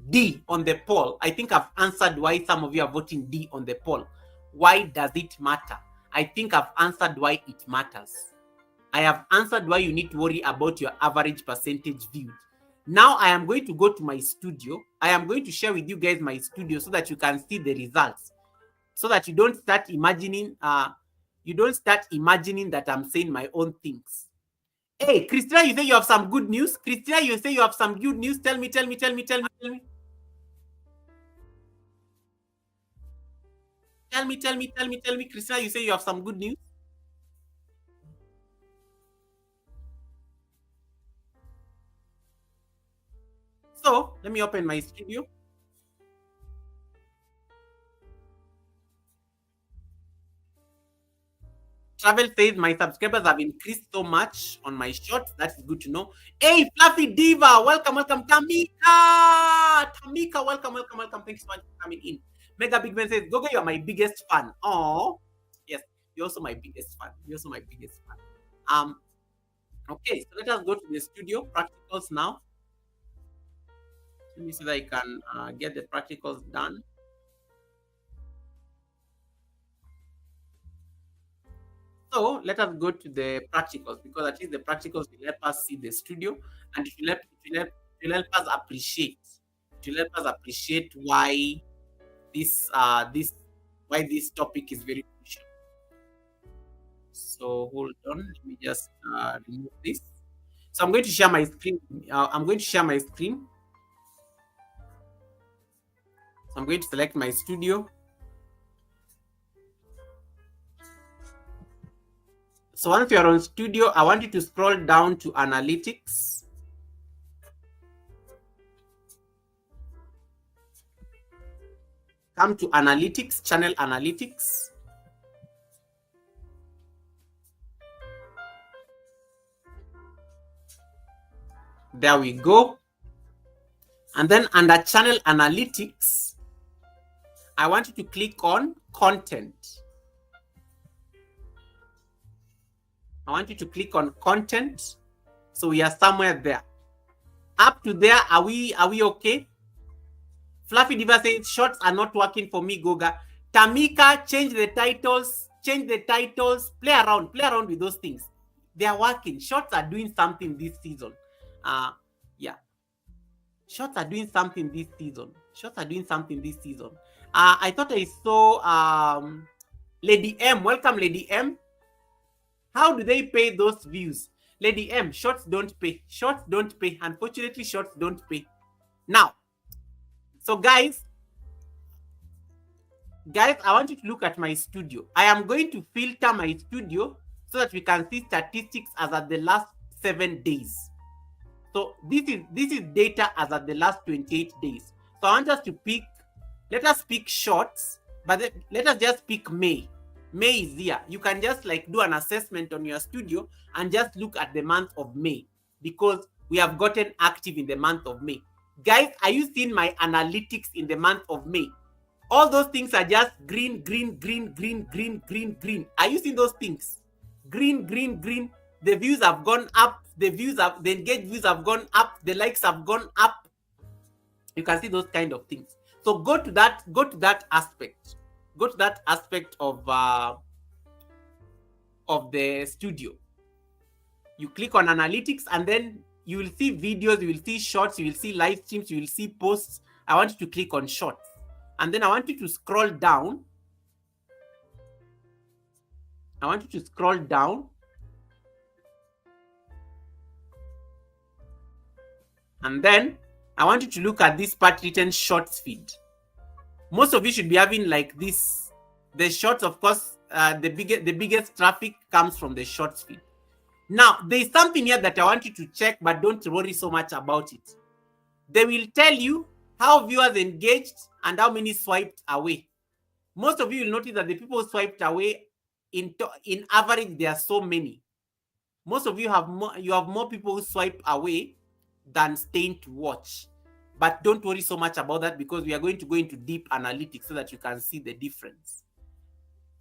D on the poll. I think I've answered why some of you are voting D on the poll. Why does it matter? I think I've answered why it matters. I have answered why you need to worry about your average percentage viewed. Now I am going to go to my studio. I am going to share with you guys my studio so that you can see the results. So that you don't start imagining that I'm saying my own things. Hey, Christina, you say you have some good news? Christina, you say you have some good news? Tell me. Tell me. Tell me. Tell me. Christina, you say you have some good news? So, let me open my studio. Travel says my subscribers have increased so much on my shorts. That is good to know. Hey, Fluffy Diva, welcome. Tamika, welcome. Thanks so much for coming in. Mega Big Man says, Gogo, you're my biggest fan. Oh, yes, you're also my biggest fan. Okay, so let us go to the studio practicals now. Let me see if I can get the practicals done. So let us go to the practicals, because at least the practicals will help us see the studio, and it will help us appreciate. It will help us appreciate why this topic is very crucial. So hold on, let me just remove this. So I'm going to share my screen. So I'm going to select my studio. So once you're on studio, I want you to scroll down to analytics. Come to analytics, channel analytics. There we go. And then under channel analytics, I want you to click on content. So we are somewhere there. Up to there, are we okay? Fluffy Diva says shorts are not working for me, Goga. Tamika, change the titles. Play around with those things. They are working. Shorts are doing something this season. Yeah. Shorts are doing something this season. I thought I saw Lady M. Welcome, Lady M. How do they pay those views? Lady M, shorts don't pay. Unfortunately, shorts don't pay. Now, so guys, I want you to look at my studio. I am going to filter my studio so that we can see statistics as at the last 7 days. So this is data as at the last 28 days. So I want us to pick, let us pick shorts, but let us just pick May. May is here. You can just like do an assessment on your studio and just look at the month of May, because we have gotten active in the month of May. Guys, are you seeing my analytics in the month of May? All those things are just green. Are you seeing those things? Green. The views have gone up. The engaged views have gone up. The likes have gone up. You can see those kind of things. So go to that aspect. Go to that aspect of the studio. You click on analytics, and then you will see videos, you will see shorts, you will see live streams, you will see posts. I want you to click on shorts, and then I want you to scroll down. And then I want you to look at this part written shorts feed. Most of you should be having like this. The shorts, of course, the biggest traffic comes from the shorts feed. Now, there is something here that I want you to check, but don't worry so much about it. They will tell you how viewers engaged and how many swiped away. Most of you will notice that the people swiped away, in average, there are so many. Most of you have more people who swipe away than staying to watch. But don't worry so much about that, because we are going to go into deep analytics so that you can see the difference.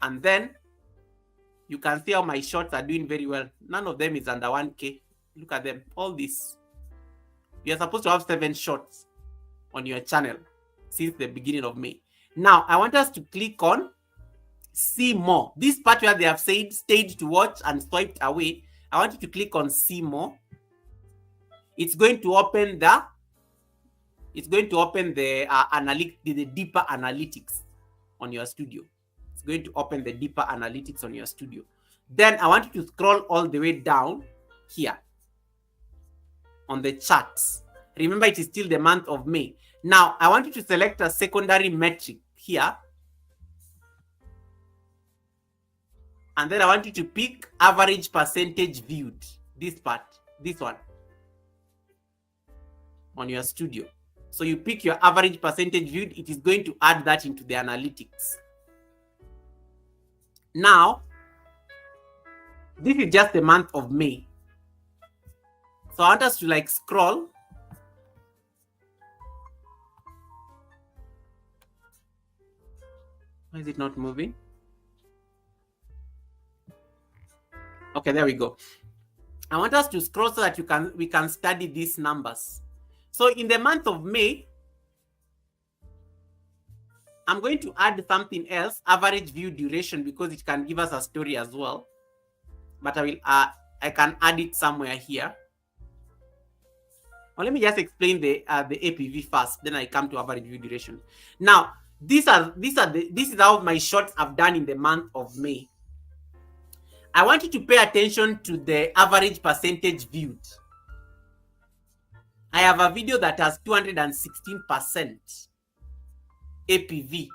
And then you can see how my shorts are doing very well. None of them is under 1K. Look at them. All this. You're supposed to have 7 shorts on your channel since the beginning of May. Now, I want us to click on see more. This part where they have said stayed to watch and swiped away, I want you to click on see more. it's going to open the the deeper analytics on your studio. It's going to open the deeper analytics on your studio. Then I want you to scroll all the way down here on the charts. Remember, it is still the month of May. Now, I want you to select a secondary metric here. And then I want you to pick average percentage viewed. This part, this one, on your studio. So you pick your average percentage viewed. It is going to add that into the analytics. Now, this is just the month of May. So I want us to like scroll. Why is it not moving? Okay, there we go. I want us to scroll so that we can study these numbers. So in the month of May, I'm going to add something else, average view duration, because it can give us a story as well. But I can add it somewhere here. Well, let me just explain the APV first, then I come to average view duration. Now, this is how my shorts have done in the month of May. I want you to pay attention to the average percentage viewed. I have a video that has 216% APV.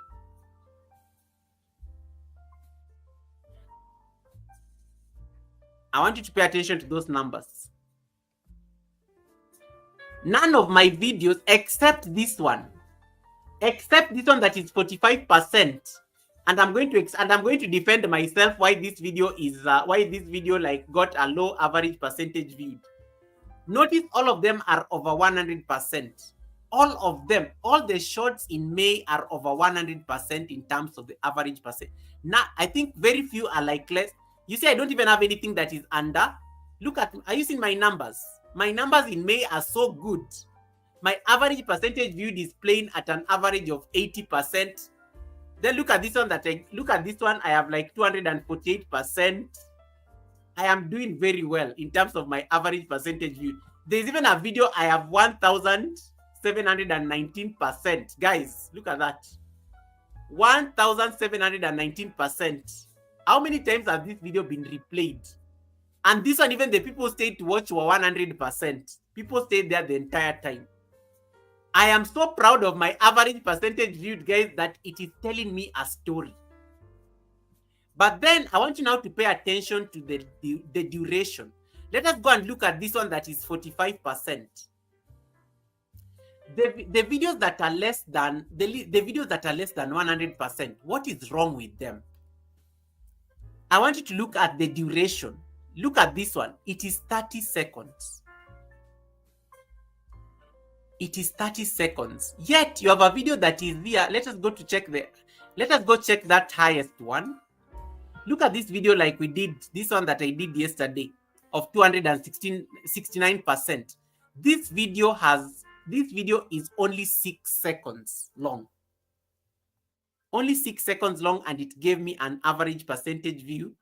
I want you to pay attention to those numbers. None of my videos except this one that is 45%. And I'm going to defend myself why this video like got a low average percentage viewed. Notice all of them are over 100%. All of them, all the shorts in May are over 100% in terms of the average percent. Now, I think very few are like less. You see, I don't even have anything that is under. Look at, are you seeing my numbers? My numbers in May are so good. My average percentage viewed is playing at an average of 80%. Then look at this one I have like 248%. I am doing very well in terms of my average percentage view. There's even a video I have 1,719%. Guys, look at that. 1,719%. How many times has this video been replayed? And this one, even the people stayed to watch were 100%. People stayed there the entire time. I am so proud of my average percentage viewed, guys, that it is telling me a story. But then I want you now to pay attention to the duration. Let us go and look at this one that is 45%. The videos that are less than the videos that are less than 100%, what is wrong with them? I want you to look at the duration. Look at this one. It is 30 seconds. It is 30 seconds. Yet you have a video that is there. Let us go check that highest one. Look at this video like we did, this one that I did yesterday of 269%. This video is only 6 seconds long. Only 6 seconds long, and it gave me an average percentage view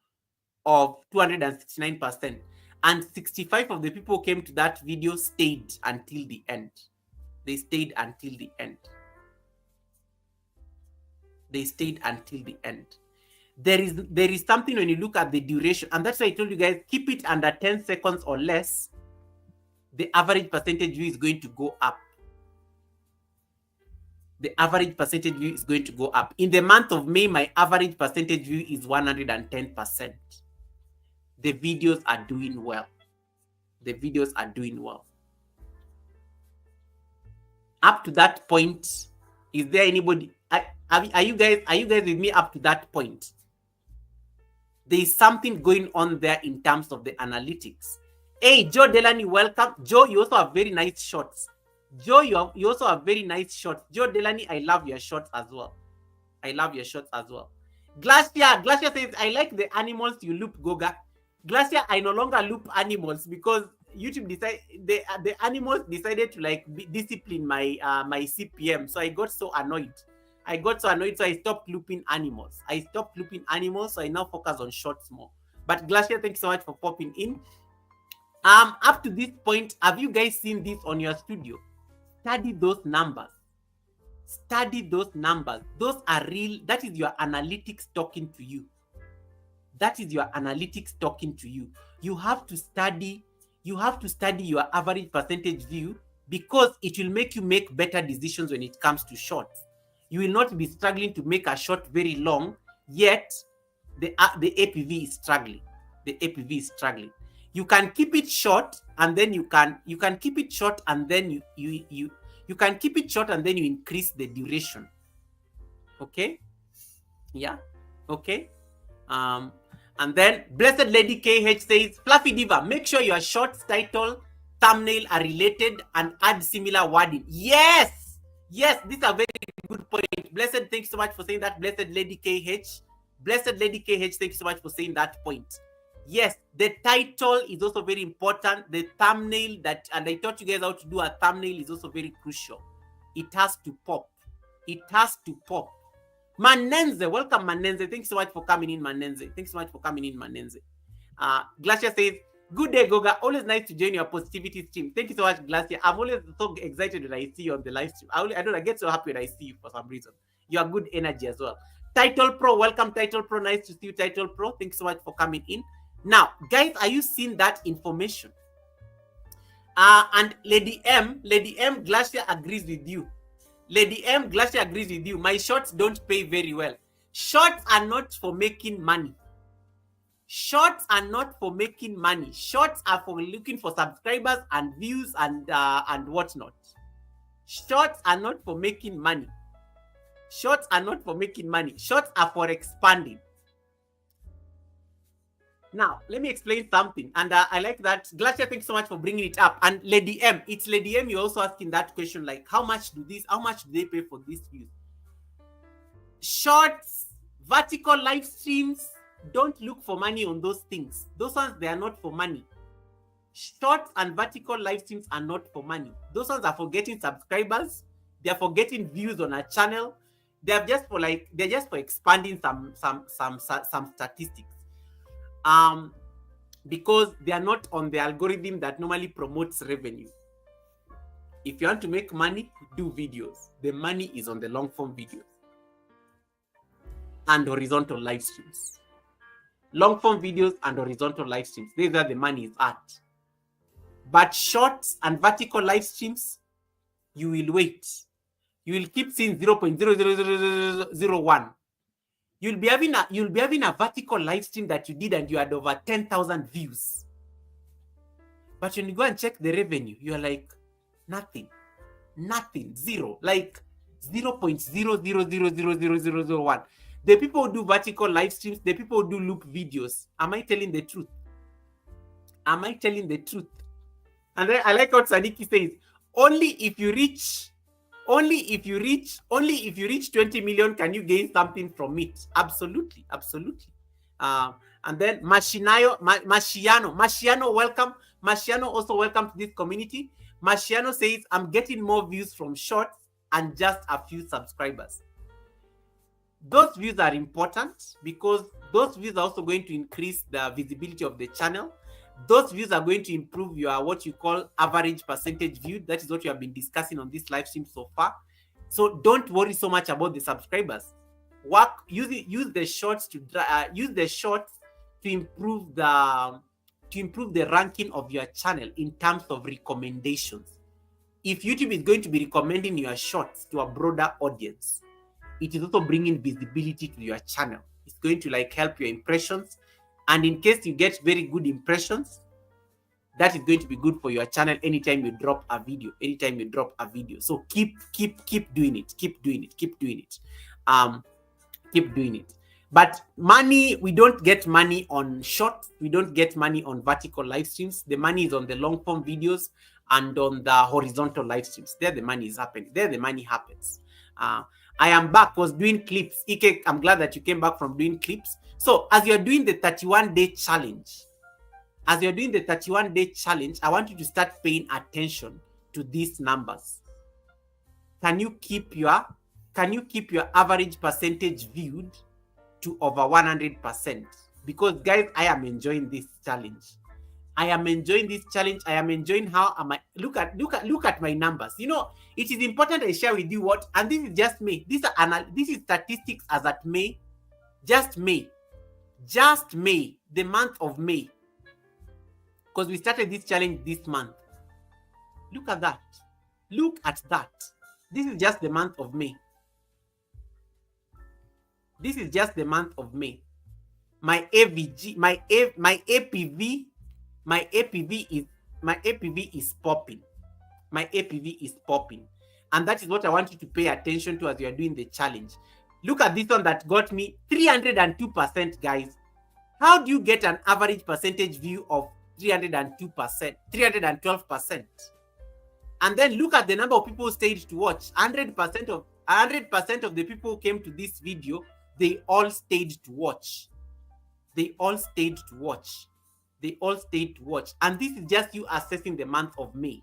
of 269%. And 65 of the people who came to that video stayed until the end. They stayed until the end. They stayed until the end. There is something when you look at the duration, and that's why I told you guys, keep it under 10 seconds or less. The average percentage view is going to go up. The average percentage view is going to go up. In the month of May, my average percentage view is 110%. The videos are doing well. The videos are doing well. Up to that point, is there anybody? Are you guys with me up to that point? There is something going on there in terms of the analytics. Hey, Joe Delany, welcome. Joe, you also have very nice shots. Joe, you also have very nice shots. Joe Delany, I love your shots as well. I love your shots as well. Glacia says, I like the animals you loop, Goga. Glacia, I no longer loop animals because YouTube the animals decided to like discipline my my CPM. So I got so annoyed. So I stopped looping animals. So I now focus on shorts more. But Glacia, thank you so much for popping in. Up to this point, have you guys seen this on your studio? Study those numbers. Study those numbers. Those are real. That is your analytics talking to you. That is your analytics talking to you. You have to study your average percentage view, because it will make you make better decisions when it comes to shorts. You will not be struggling to make a short very long, yet the APV is struggling. The APV is struggling. You can keep it short, and then you can keep it short, and then you can keep it short, and then you increase the duration. Okay? Yeah. Okay. And then Blessed Lady KH says, Fluffy Diva, make sure your shorts title, thumbnail are related and add similar wording. Yes, yes, this is a very good point. Blessed, thanks so much for saying that. Blessed Lady KH, Blessed Lady KH, thanks so much for saying that point. Yes, the title is also very important. The thumbnail and I taught you guys how to do a thumbnail, is also very crucial. It has to pop. It has to pop. Manenze, welcome Manenze. Thanks so much for coming in, Manenze. Thanks so much for coming in, Manenze. Glacia says, good day, Goga. Always nice to join your positivity stream. Thank you so much, Glacia. I'm always so excited when I see you on the live stream. I get so happy when I see you for some reason. You have good energy as well. Title Pro, welcome Title Pro. Nice to see you, Title Pro. Thanks so much for coming in. Now, guys, are you seeing that information? And Lady M, Glacia agrees with you. Lady M, Glacia agrees with you. My shorts don't pay very well. Shorts are not for making money. Shorts are not for making money. Shorts are for looking for subscribers and views and whatnot. Shorts are not for making money. Shorts are not for making money. Shorts are for expanding. Now, let me explain something. And I like that. Glacia, thanks so much for bringing it up. And Lady M, it's Lady M, you're also asking that question, like, how much do they pay for these views? Shorts, vertical live streams, don't look for money on those things. Those ones, they are not for money. Shorts and vertical live streams are not for money. Those ones are for getting subscribers. They're for getting views on a channel. They're just for expanding some statistics. Because they are not on the algorithm that normally promotes revenue. If you want to make money, do videos. The money is on the long form videos and horizontal live streams. Long form videos and horizontal live streams. These are the money is at. But shorts and vertical live streams, you will wait. You will keep seeing 0.00001. You'll be having a vertical live stream that you did and you had over 10,000 views. But when you go and check the revenue, you're like, nothing, zero, like 0.0000001. The people who do vertical live streams, the people who do loop videos, am I telling the truth? Am I telling the truth? And then I like what Sadiki says, only if you reach 20 million can you gain something from it. Absolutely. And then Mashiano, welcome. Mashiano, also welcome to this community. Mashiano says, I'm getting more views from shorts and just a few subscribers. Those views are important because those views are also going to increase the visibility of the channel. Those views are going to improve your what you call average percentage view. That is what we have been discussing on this live stream so far. So don't worry so much about the subscribers. Use the shorts to improve the ranking of your channel in terms of recommendations. If YouTube is going to be recommending your shorts to a broader audience, it is also bringing visibility to your channel. It's going to help your impressions. And in case you get very good impressions, that is going to be good for your channel anytime you drop a video. So keep doing it. Keep doing it. But money, we don't get money on shorts. We don't get money on vertical live streams. The money is on the long form videos and on the horizontal live streams. There the money is happening. There the money happens. I am back. Was doing clips. Ike, I'm glad that you came back from doing clips. So as you're doing the 31-day challenge, I want you to start paying attention to these numbers. Can you keep your average percentage viewed to over 100%? Because guys, I am enjoying this challenge. I am enjoying this challenge. I am enjoying how am I look at my numbers. You know, it is important I share with you what, and this is just May. This is statistics as at May, just May, the month of May, because we started this challenge this month. Look at that. Look at that. This is just the month of May. This is just the month of May. My AVG, my APV, my APV is popping. My APV is popping. And that is what I want you to pay attention to as you are doing the challenge. Look at this one that got me 302%, guys. How do you get an average percentage view of 302%, 312%? And then look at the number of people who stayed to watch. 100% of the people who came to this video, they all stayed to watch. They all stayed to watch. They all stayed to watch. And this is just you assessing the month of May.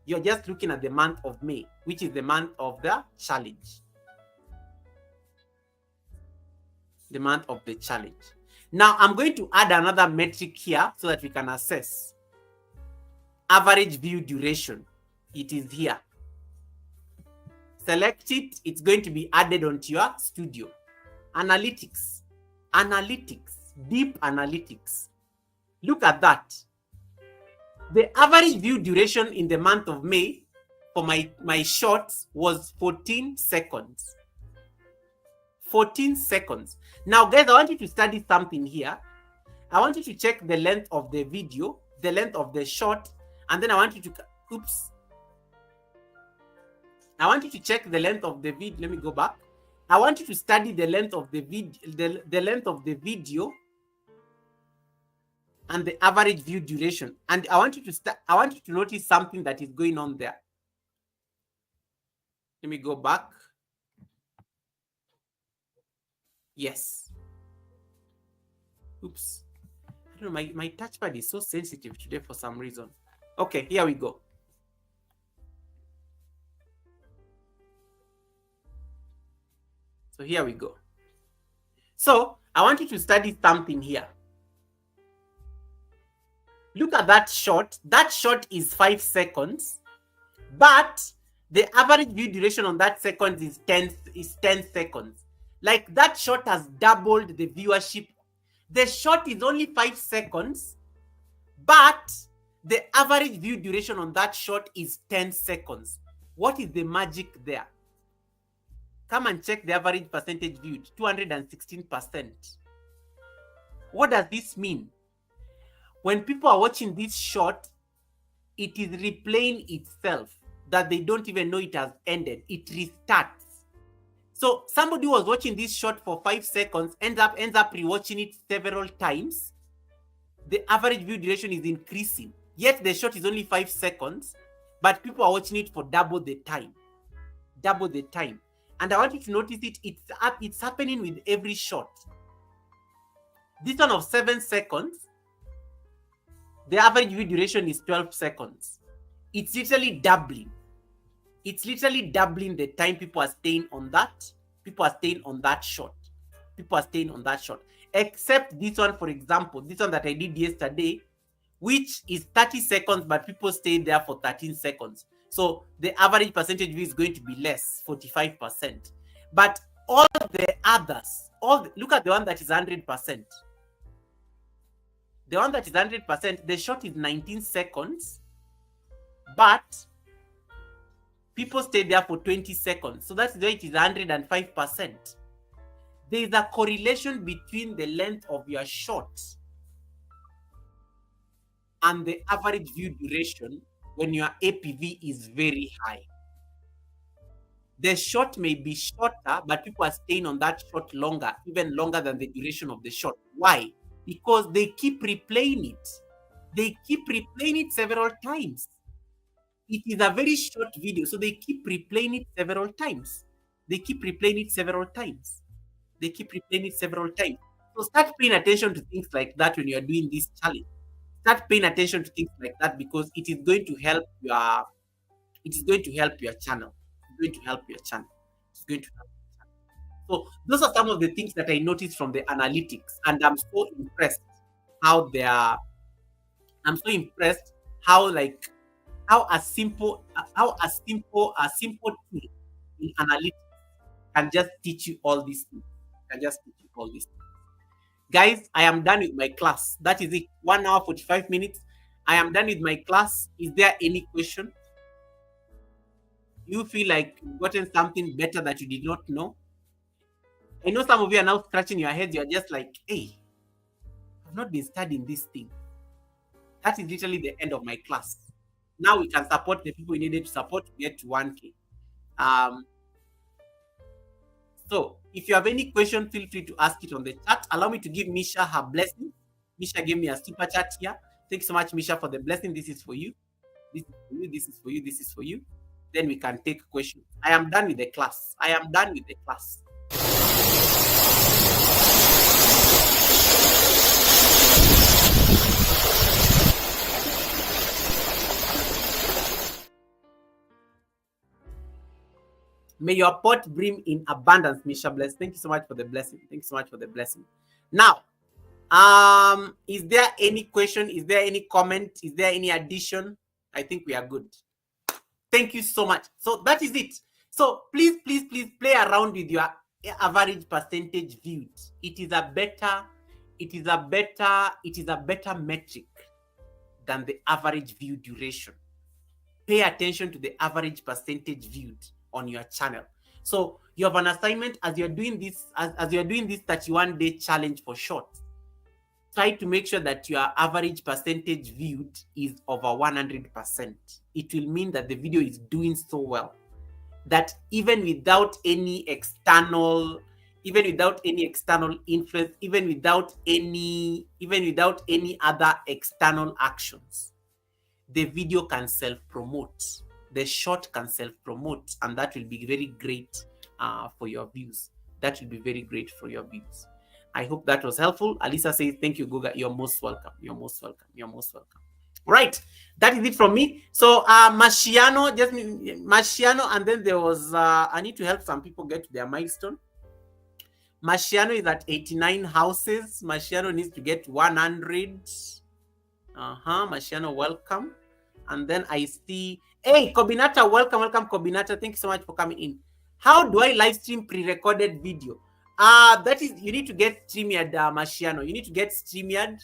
You're just looking at the month of May, which is the month of the challenge. The month of the challenge. Now, I'm going to add another metric here so that we can assess average view duration. It is here. Select it. It's going to be added onto your studio. Analytics. Analytics. Deep analytics. Look at that. The average view duration in the month of May for my shorts was 14 seconds. 14 seconds. Now, guys, I want you to study something here. I want you to check the length of the video, the length of the short, and then I want you to, I want you to check the length of the video. Let me go back. I want you to study the length of the video, the length of the video and the average view duration. And I want you to notice something that is going on there. Let me go back. Yes. Oops. I don't know, my touchpad is so sensitive today for some reason. Okay, here we go. So here we go. So I want you to study something here. Look at that shot. That shot is 5 seconds, but the average view duration on that second is 10 seconds. Like that shot has doubled the viewership. The shot is only 5 seconds, but the average view duration on that shot is 10 seconds. What is the magic there? Come and check the average percentage viewed, 216%. What does this mean? When people are watching this shot, it is replaying itself, that they don't even know it has ended. It restarts. So somebody who was watching this shot for 5 seconds ends up rewatching it several times. The average view duration is increasing. Yet the shot is only 5 seconds, but people are watching it for double the time. Double the time. And I want you to notice it. It's happening with every shot. This one of 7 seconds, the average view duration is 12 seconds. It's literally doubling. It's literally doubling the time people are staying on that. People are staying on that shot. People are staying on that shot. Except this one, for example, this one that I did yesterday, which is 30 seconds, but people stayed there for 13 seconds. So the average percentage view is going to be less, 45%. But all the others, look at the one that is 100%. The one that is 100%, the shot is 19 seconds, but people stay there for 20 seconds. So that's why it is 105%. There is a correlation between the length of your shot and the average view duration when your APV is very high. The shot may be shorter, but people are staying on that shot longer, even longer than the duration of the shot. Why? Because they keep replaying it. They keep replaying it several times. It is a very short video, so they keep replaying it several times. They keep replaying it several times. They keep replaying it several times. So start paying attention to things like that when you are doing this challenge. Start paying attention to things like that because it is going to help your. It is going to help your channel. It's going to help your channel. It's going to help your channel. So those are some of the things that I noticed from the analytics, and I'm so impressed how they are I'm so impressed how a simple tool in analytics can just teach you all these things. Can just teach you all these things. Guys, I am done with my class. That is it. 1 hour 45 minutes. I am done with my class. Is there any question? You feel like you've gotten something better that you did not know? I know some of you are now scratching your heads. You're just like, hey, I've not been studying this thing. That is literally the end of my class. Now we can support the people we needed to support to get to 1K. So if you have any question, feel free to ask it on the chat. Allow me to give Misha her blessing. Misha gave me a super chat here. Thanks so much, Misha, for the blessing. This is for you. This is for you. This is for you. This is for you. Then we can take questions. I am done with the class. I am done with the class. May your pot brim in abundance, Misha Bless. Thank you so much for the blessing. Thank you so much for the blessing. Now, is there any question? Is there any comment? Is there any addition? I think we are good. Thank you so much. So that is it. So please play around with your average percentage viewed. It is a better metric than the average view duration. Pay attention to the average percentage viewed on your channel. So you have an assignment as you're doing this, as you're doing this 31-day challenge for shorts. Try to make sure that your average percentage viewed is over 100%. It will mean that the video is doing so well that even without any external influence, even without any other external actions, the video can self-promote. The short can self-promote, and that will be very great for your views. That will be very great for your views. I hope that was helpful. Alisa says, thank you, Goga. You're most welcome. You're most welcome. You're most welcome. Right. That is it from me. So Marciano, and then there was, I need to help some people get to their milestone. Marciano is at 89 houses. Marciano needs to get 100. Marciano, welcome. And then I see, hey, Kobinata, welcome, Kobinata. Thank you so much for coming in. How do I live stream pre-recorded video? That is, you need to get StreamYard, Marciano. You need to get StreamYard,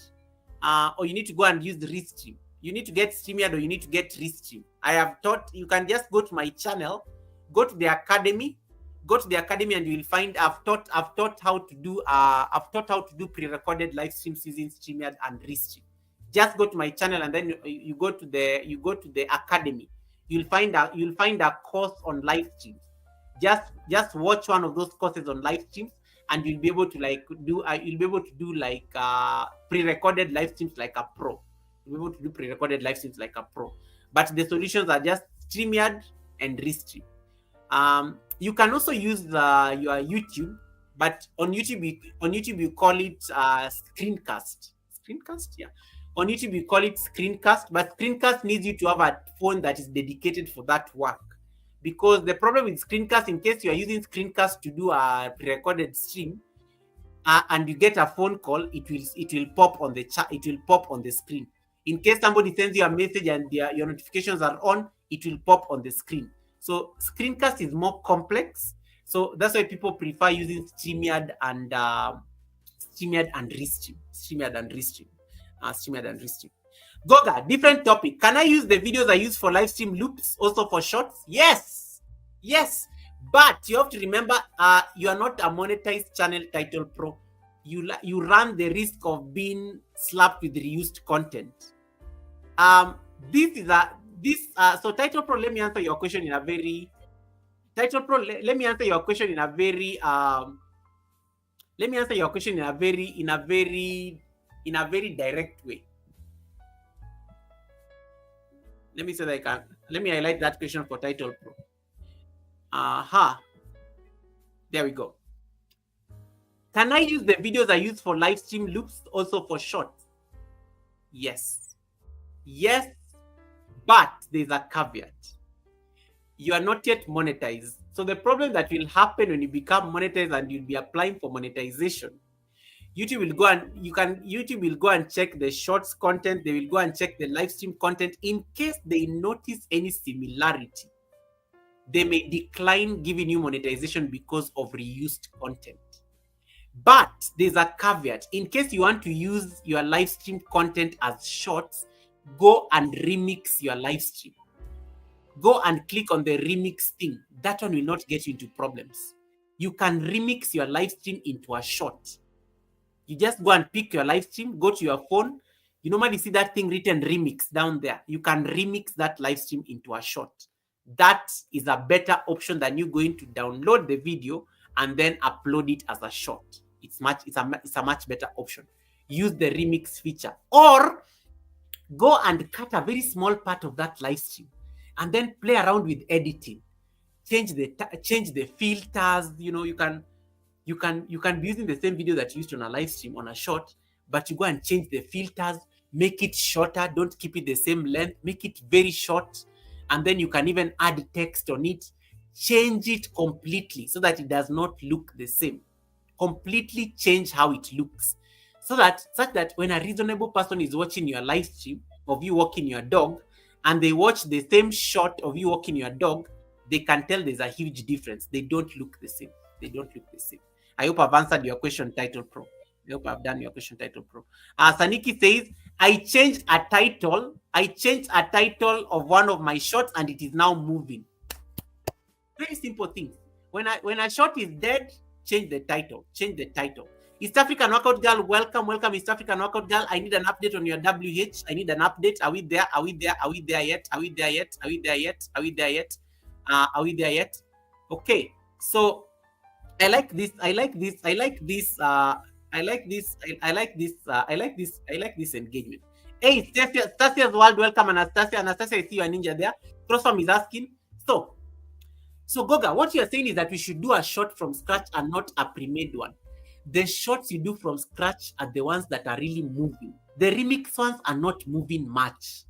or you need to go and use the Restream. You need to get StreamYard, or you need to get Restream. I have taught, you can just go to my channel, go to the academy, and you will find I've taught how to do pre-recorded live streams using StreamYard and Restream. Just go to my channel, and then you go to the academy. You'll find a course on live streams. Just watch one of those courses on live streams, and you'll be able to do pre-recorded live streams like a pro. You'll be able to do pre-recorded live streams like a pro. But the solutions are just StreamYard and Restream. You can also use your YouTube, but on YouTube you call it screencast. Screencast, yeah. On YouTube you call it screencast, but screencast needs you to have a phone that is dedicated for that work. Because the problem with screencast, in case you are using screencast to do a pre-recorded stream, and you get a phone call, it will pop on the chat. It will pop on the screen. In case somebody sends you a message and your notifications are on, it will pop on the screen. So screencast is more complex. So that's why people prefer using StreamYard and Restream. Goga, different topic. Can I use the videos I use for live stream loops also for shorts? Yes. But you have to remember, you are not a monetized channel, Title Pro. You run the risk of being slapped with reused content. So Title Pro, let me answer your question in a very direct way. Let me highlight that question for Title Pro. There we go. Can I use the videos I use for live stream loops also for shorts? Yes, but there's a caveat. You are not yet monetized. So the problem that will happen when you become monetized and you'll be applying for monetization, YouTube will go and YouTube will go and check the shorts content. They will go and check the live stream content. In case they notice any similarity, they may decline giving you monetization because of reused content. But there's a caveat. In case you want to use your live stream content as shorts, go and remix your live stream. Go and click on the remix thing. That one will not get you into problems. You can remix your live stream into a short. You just go and pick your live stream, go to your phone. You normally see that thing written remix down there. You can remix that live stream into a short. That is a better option than you going to download the video and then upload it as a short. It's a much better option. Use the remix feature, or go and cut a very small part of that live stream and then play around with editing. Change the filters. You can be using the same video that you used on a live stream on a short, but you go and change the filters, make it shorter. Don't keep it the same length. Make it very short, and then you can even add text on it. Change it completely so that it does not look the same. Completely change how it looks, such that when a reasonable person is watching your live stream of you walking your dog, and they watch the same shot of you walking your dog, they can tell there's a huge difference. They don't look the same. They don't look the same. I hope I've answered your question, Title Pro. I hope I've done your question, Title Pro. Saniki says, I changed a title of one of my shorts and it is now moving. Very simple thing. When a short is dead, change the title. Change the title. East African Workout Girl, welcome East African Workout Girl. I need an update on your WH. I need an update. Are we there? Are we there? Are we there yet? Are we there yet? Are we there yet? Are we there yet? Are we there yet? Okay. So I like this. I like this. I like this. I like this. I like this. I like this. I like this engagement. Hey, Stasia's World, welcome, Anastasia. Anastasia, I see you a ninja there. Crossfarm is asking. So Goga, what you're saying is that we should do a short from scratch and not a pre-made one. The shorts you do from scratch are the ones that are really moving. The remix ones are not moving much.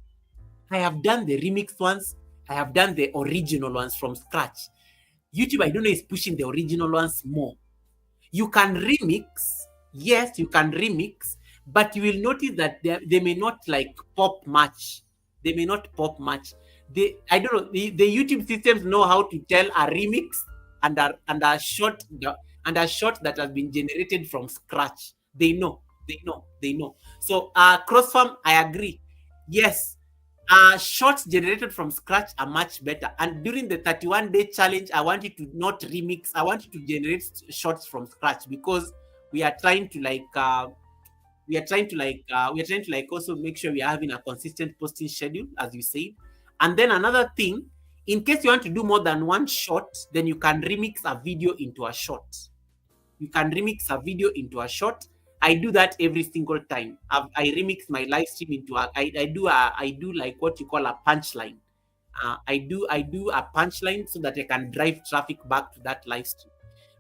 I have done the remix ones. I have done the original ones from scratch. YouTube, I don't know, is pushing the original ones more. You can remix. Yes, you can remix, but you will notice that they may not like pop much. They may not pop much. I don't know. The YouTube systems know how to tell a remix and a short that has been generated from scratch. They know. So Crossfarm, I agree. Yes, shorts generated from scratch are much better. And during the 31-day challenge, I want you to not remix. I want you to generate shorts from scratch, because we are trying to also make sure we are having a consistent posting schedule, as you said. And then another thing, in case you want to do more than one short, then you can remix a video into a short. You can remix a video into a short. I do that every single time. I remix my live stream into I do like what you call a punchline. I do a punchline so that I can drive traffic back to that live stream.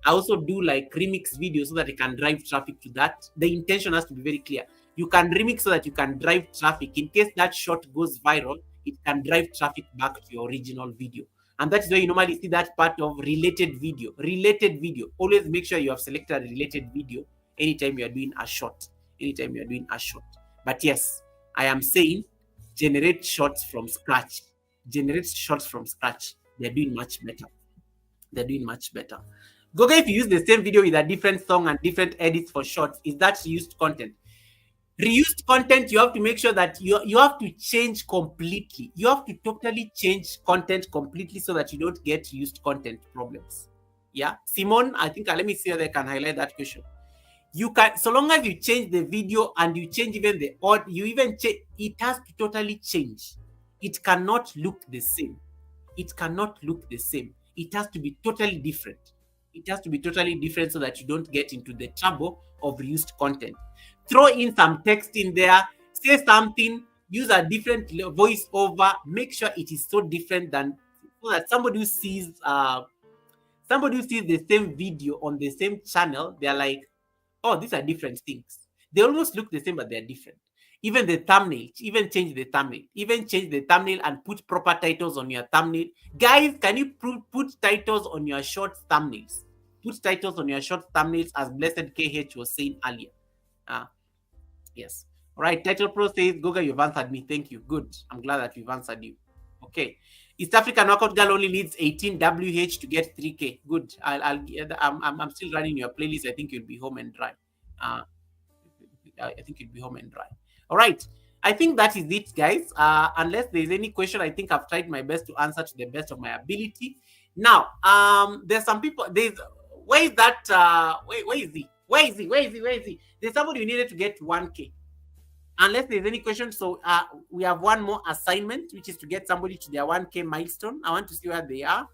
I also do like remix videos so that I can drive traffic to that. The intention has to be very clear. You can remix so that you can drive traffic. In case that short goes viral, it can drive traffic back to your original video. And that's why you normally see that part of related video. Related video. Always make sure you have selected a related video anytime you are doing a short. Anytime you are doing a short. But yes, I am saying generate shorts from scratch. Generate shorts from scratch. They're doing much better. They're doing much better. Google, if you use the same video with a different song and different edits for shorts, is that reused content? Reused content, you have to make sure that you have to change completely. You have to totally change content completely so that you don't get reused content problems. Yeah, Simone, I think let me see whether I can highlight that question. You can, so long as you change the video and you change even the audio, you even change, it has to totally change. It cannot look the same. It cannot look the same. It has to be totally different. It has to be totally different so that you don't get into the trouble of reused content. Throw in some text in there, say something, use a different voice over, make sure it is so different than, so that somebody who sees the same video on the same channel, they're like, oh, these are different things. They almost look the same, but they're different. Even the thumbnail, even change the thumbnail and put proper titles on your thumbnail. Guys, can you put titles on your short thumbnails? Put titles on your short thumbnails, as Blessed KH was saying earlier. Uh, yes. All right. Title Pro says, Goga, you've answered me. Thank you. Good. I'm glad that we've answered you. Okay. East African Workout Girl only needs 18 WH to get 3K. Good. I'm still running your playlist. I think you'll be home and dry. Uh, I think you'll be home and dry. All right. I think that is it, guys. Unless there's any question, I think I've tried my best to answer to the best of my ability. Now, there's some people. Where is that? Where is he? Where is he? Where is he? Where is he? There's somebody who needed to get 1K. Unless there's any question, so we have one more assignment, which is to get somebody to their 1K milestone. I want to see where they are.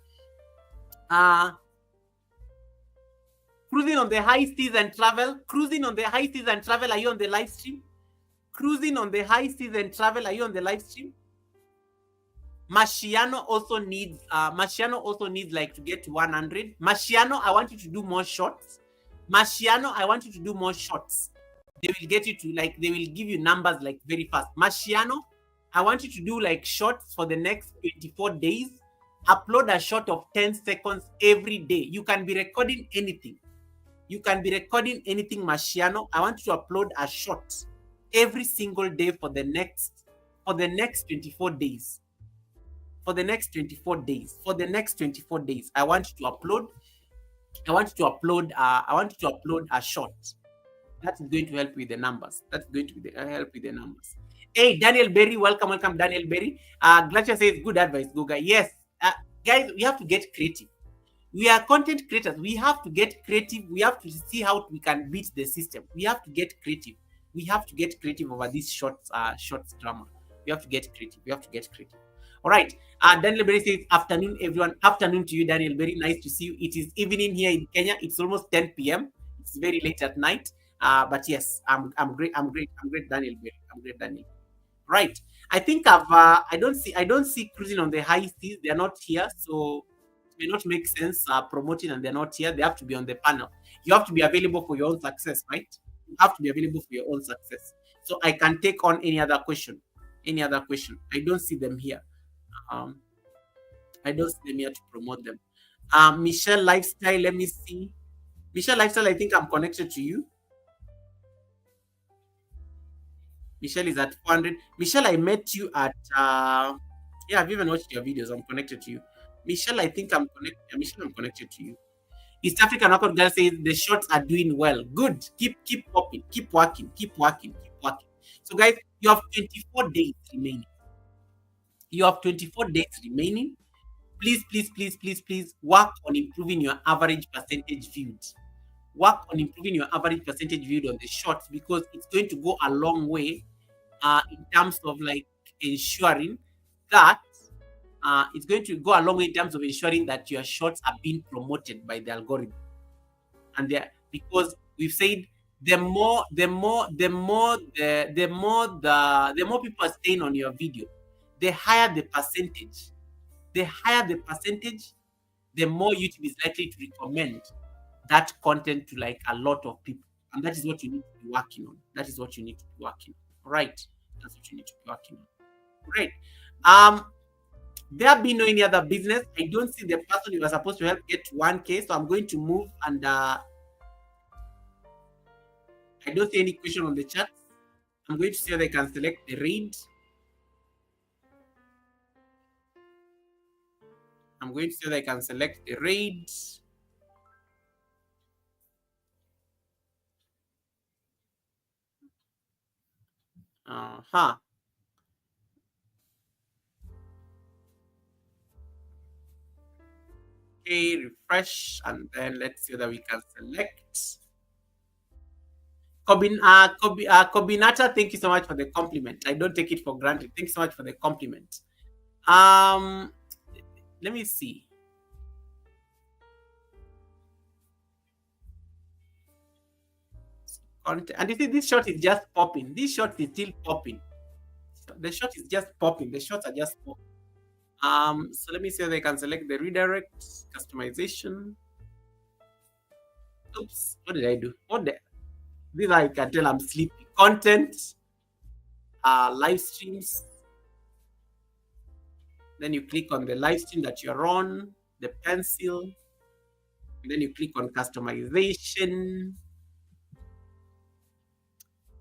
Cruising on the high seas and travel. Cruising on the high seas and travel. Are you on the live stream? Cruising on the high seas and travel. Are you on the live stream? Marciano also needs like to get 100. Marciano, I want you to do more shots. Marciano, I want you to do more shots. They will get you to they will give you numbers like very fast. Marciano, I want you to do like shots for the next 24 days. Upload a shot of 10 seconds every day. You can be recording anything. Marciano. I want you to upload a shot every single day for the next 24 days. For the next 24 days. I want you to upload a shot. That is going to help with the numbers. Help with the numbers. Hey, Daniel Berry, welcome, Daniel Berry. Glacier says, good advice, Goga. Yes, guys, we have to get creative. We are content creators. We have to get creative. We have to see how we can beat the system. We have to get creative. Over this short drama. We have to get creative. All right. Daniel Berry says, afternoon, everyone. Afternoon to you, Daniel Berry. Nice to see you. It is evening here in Kenya. It's almost 10 p.m. It's very late at night. But yes, I'm great, Daniel Berry. Right. I think I don't see cruising on the high seas. They're not here, so it may not make sense promoting and they're not here. They have to be on the panel. You have to be available for your own success, right? You have to be available for your own success. So I can take on any other question. I don't see them here. I don't see them here to promote them. Michelle Lifestyle, let me see. Michelle Lifestyle, I think I'm connected to you. Michelle is at 400. Michelle, I met you at I've even watched your videos. I'm connected to you. Michelle, I think I'm connected. Michelle, I'm connected to you. East African Workout Girl says the shots are doing well. Good. Keep popping. Keep working. So guys, you have 24 days remaining. Please work on improving your average percentage viewed. On the shots because it's going to go a long way in terms of like ensuring that your shots are being promoted by the algorithm. And because we've said the more people are staying on your video, the higher the percentage, the more YouTube is likely to recommend that content to like a lot of people. And that is what you need to be working on. Right. That's what you need to be working on. Right. There be no any other business. I don't see the person you were supposed to help get 1K. So I'm going to move and I don't see any question on the chat. I'm going to see if I can select the raid. Okay, refresh, and then let's see that we can select. Kobinata, thank you so much for the compliment. I don't take it for granted. Thank you so much for the compliment. Let me see. And you see, this shot is just popping. This shot is still popping. The shot is just popping. The shots are just popping. So let me see if I can select the redirect customization. Oops, what did I do? This I can tell I'm sleepy. Content, live streams. Then you click on the live stream that you're on, the pencil. And then you click on customization.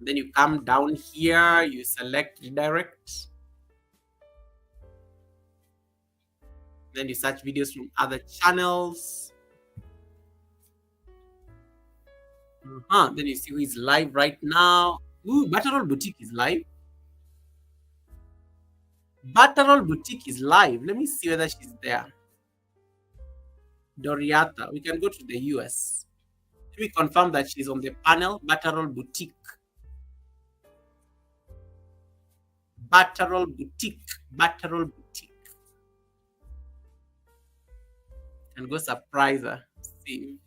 Then you come down here, you select redirect. Then you search videos from other channels. Then you see who is live right now. Ooh, Butterroll Boutique is live. Butterroll Boutique is live. Let me see whether she's there. Doriata. We can go to the US. Let me confirm that she's on the panel. Butterroll Boutique. Butterroll Boutique. Butterroll Boutique. And go surprise her. See.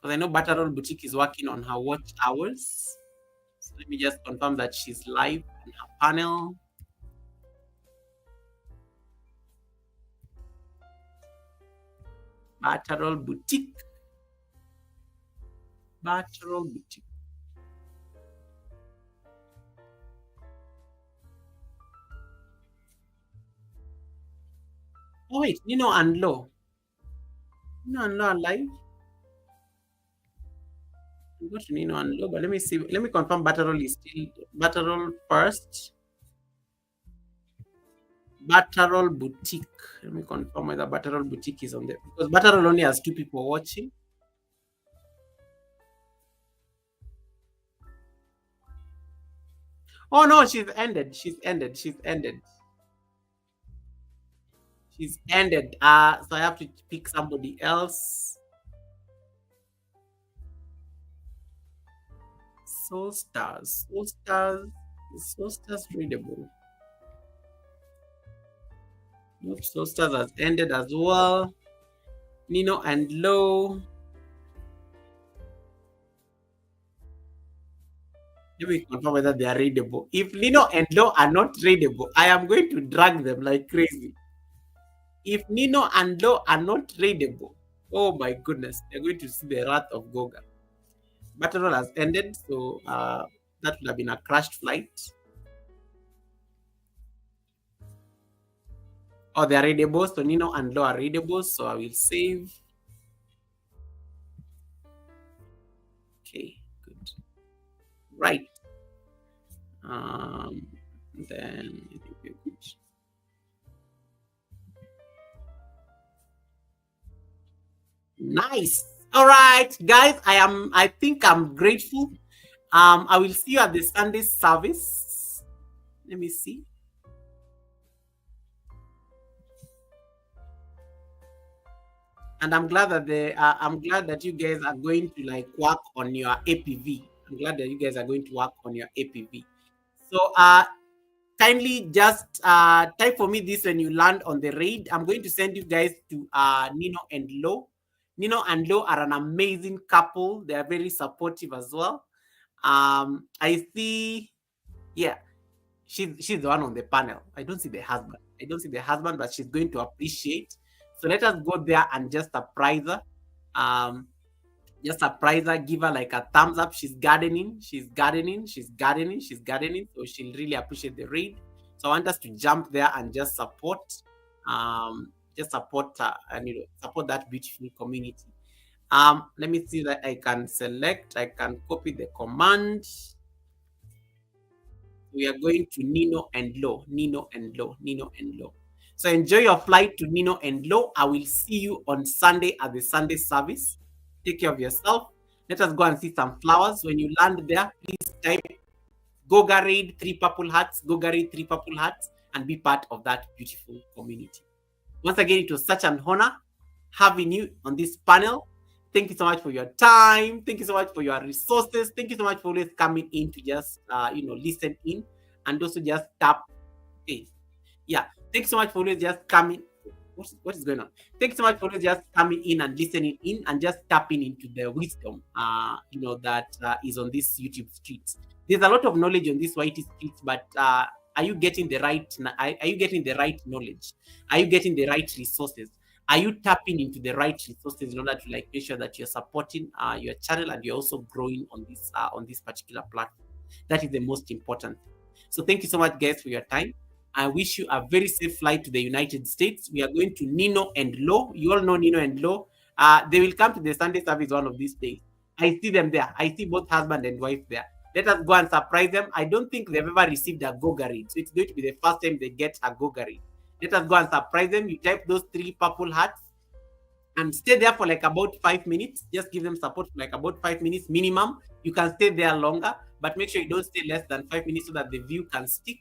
Because I know Butterroll Boutique is working on her watch hours. So let me just confirm that she's live on her panel. Butterroll Boutique. Butterroll Boutique. Oh wait, Nino and Lo. Nino and Lo are live. Go to Nino and Lo, but let me see. Let me confirm Butterroll is still Butterroll first. Butterroll Boutique. Let me confirm whether Butterroll Boutique is on there because Butterroll only has 2 people watching. Oh no, she's ended. She's ended. She's ended. She's ended. So I have to pick somebody else. Soul Stars. Soul Stars. Is Soul Stars readable? Nope, Soul Stars has ended as well. Nino and Lo. Let me confirm whether they are readable. If Nino and Lo are not readable, I am going to drag them like crazy. If Nino and Lo are not readable, oh my goodness, they're going to see the wrath of Goga. Battle has ended, so that would have been a crashed flight. Oh, they are readable, so Nino and Lo are readable, so I will save. Okay, good. Right. Then I think we're good. Nice. All right, guys. I think I'm grateful. I will see you at the Sunday service. Let me see. And I'm glad that you guys are going to like work on your APV. I'm glad that you guys are going to work on your APV. So kindly just type for me this when you land on the raid. I'm going to send you guys to Nino and Lo. Nino and Lo are an amazing couple. They are very supportive as well. I see, yeah, she's the one on the panel. I don't see the husband. But she's going to appreciate. So let us go there and just surprise her. Just surprise her, give her like a thumbs up. She's gardening. So she'll really appreciate the raid. So I want us to jump there and just support. Support and support that beautiful community. Let me see that I can copy the command. We are going to Nino and Lo. So enjoy your flight to Nino and Lo. I will see you on Sunday at the Sunday service. Take care of yourself. Let us go and see some flowers. When you land there, please type Goga Raid 3 purple hearts, and be part of that beautiful community. Once again, it was such an honor having you on this panel. Thank you so much for your time. Thank you so much for your resources. Thank you so much for always coming in to just listen in and also just tap. Okay. Yeah. Thank you so much for always just coming. What is going on? Thank you so much for always just coming in and listening in and just tapping into the wisdom that is on this YouTube streets. There's a lot of knowledge on this YT streets, but are you getting the right knowledge? Are you getting the right resources? Are you tapping into the right resources in order to make sure that you're supporting your channel and you're also growing on this particular platform? That is the most important. So thank you so much, guys, for your time. I wish you a very safe flight to the United States. We are going to Nino and Lo. You all know Nino and Lo. They will come to the Sunday service one of these days. I see them there. I see both husband and wife there. Let us go and surprise them. I don't think they've ever received a Gogarine, so it's going to be the first time they get a Gogarine. Let us go and surprise them. You type those 3 purple hearts and stay there for like about 5 minutes. Just give them support for like about 5 minutes minimum. You can stay there longer, but make sure you don't stay less than 5 minutes so that the view can stick.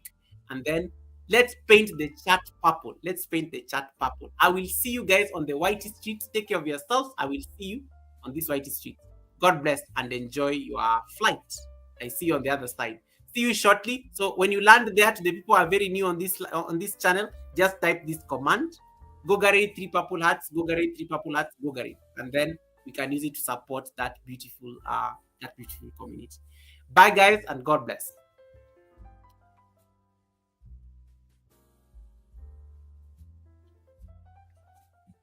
And then let's paint the chat purple. Let's paint the chat purple. I will see you guys on the Whitey Street. Take care of yourselves. I will see you on this Whitey Street. God bless and enjoy your flight. I see you on the other side. See you shortly. So when you land there, to the people who are very new on this channel, just type this command: Gogare 3 purple hearts, Gogare 3 purple hearts, Gogare, and then we can use it to support that beautiful community. Bye guys, and God bless.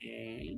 Okay.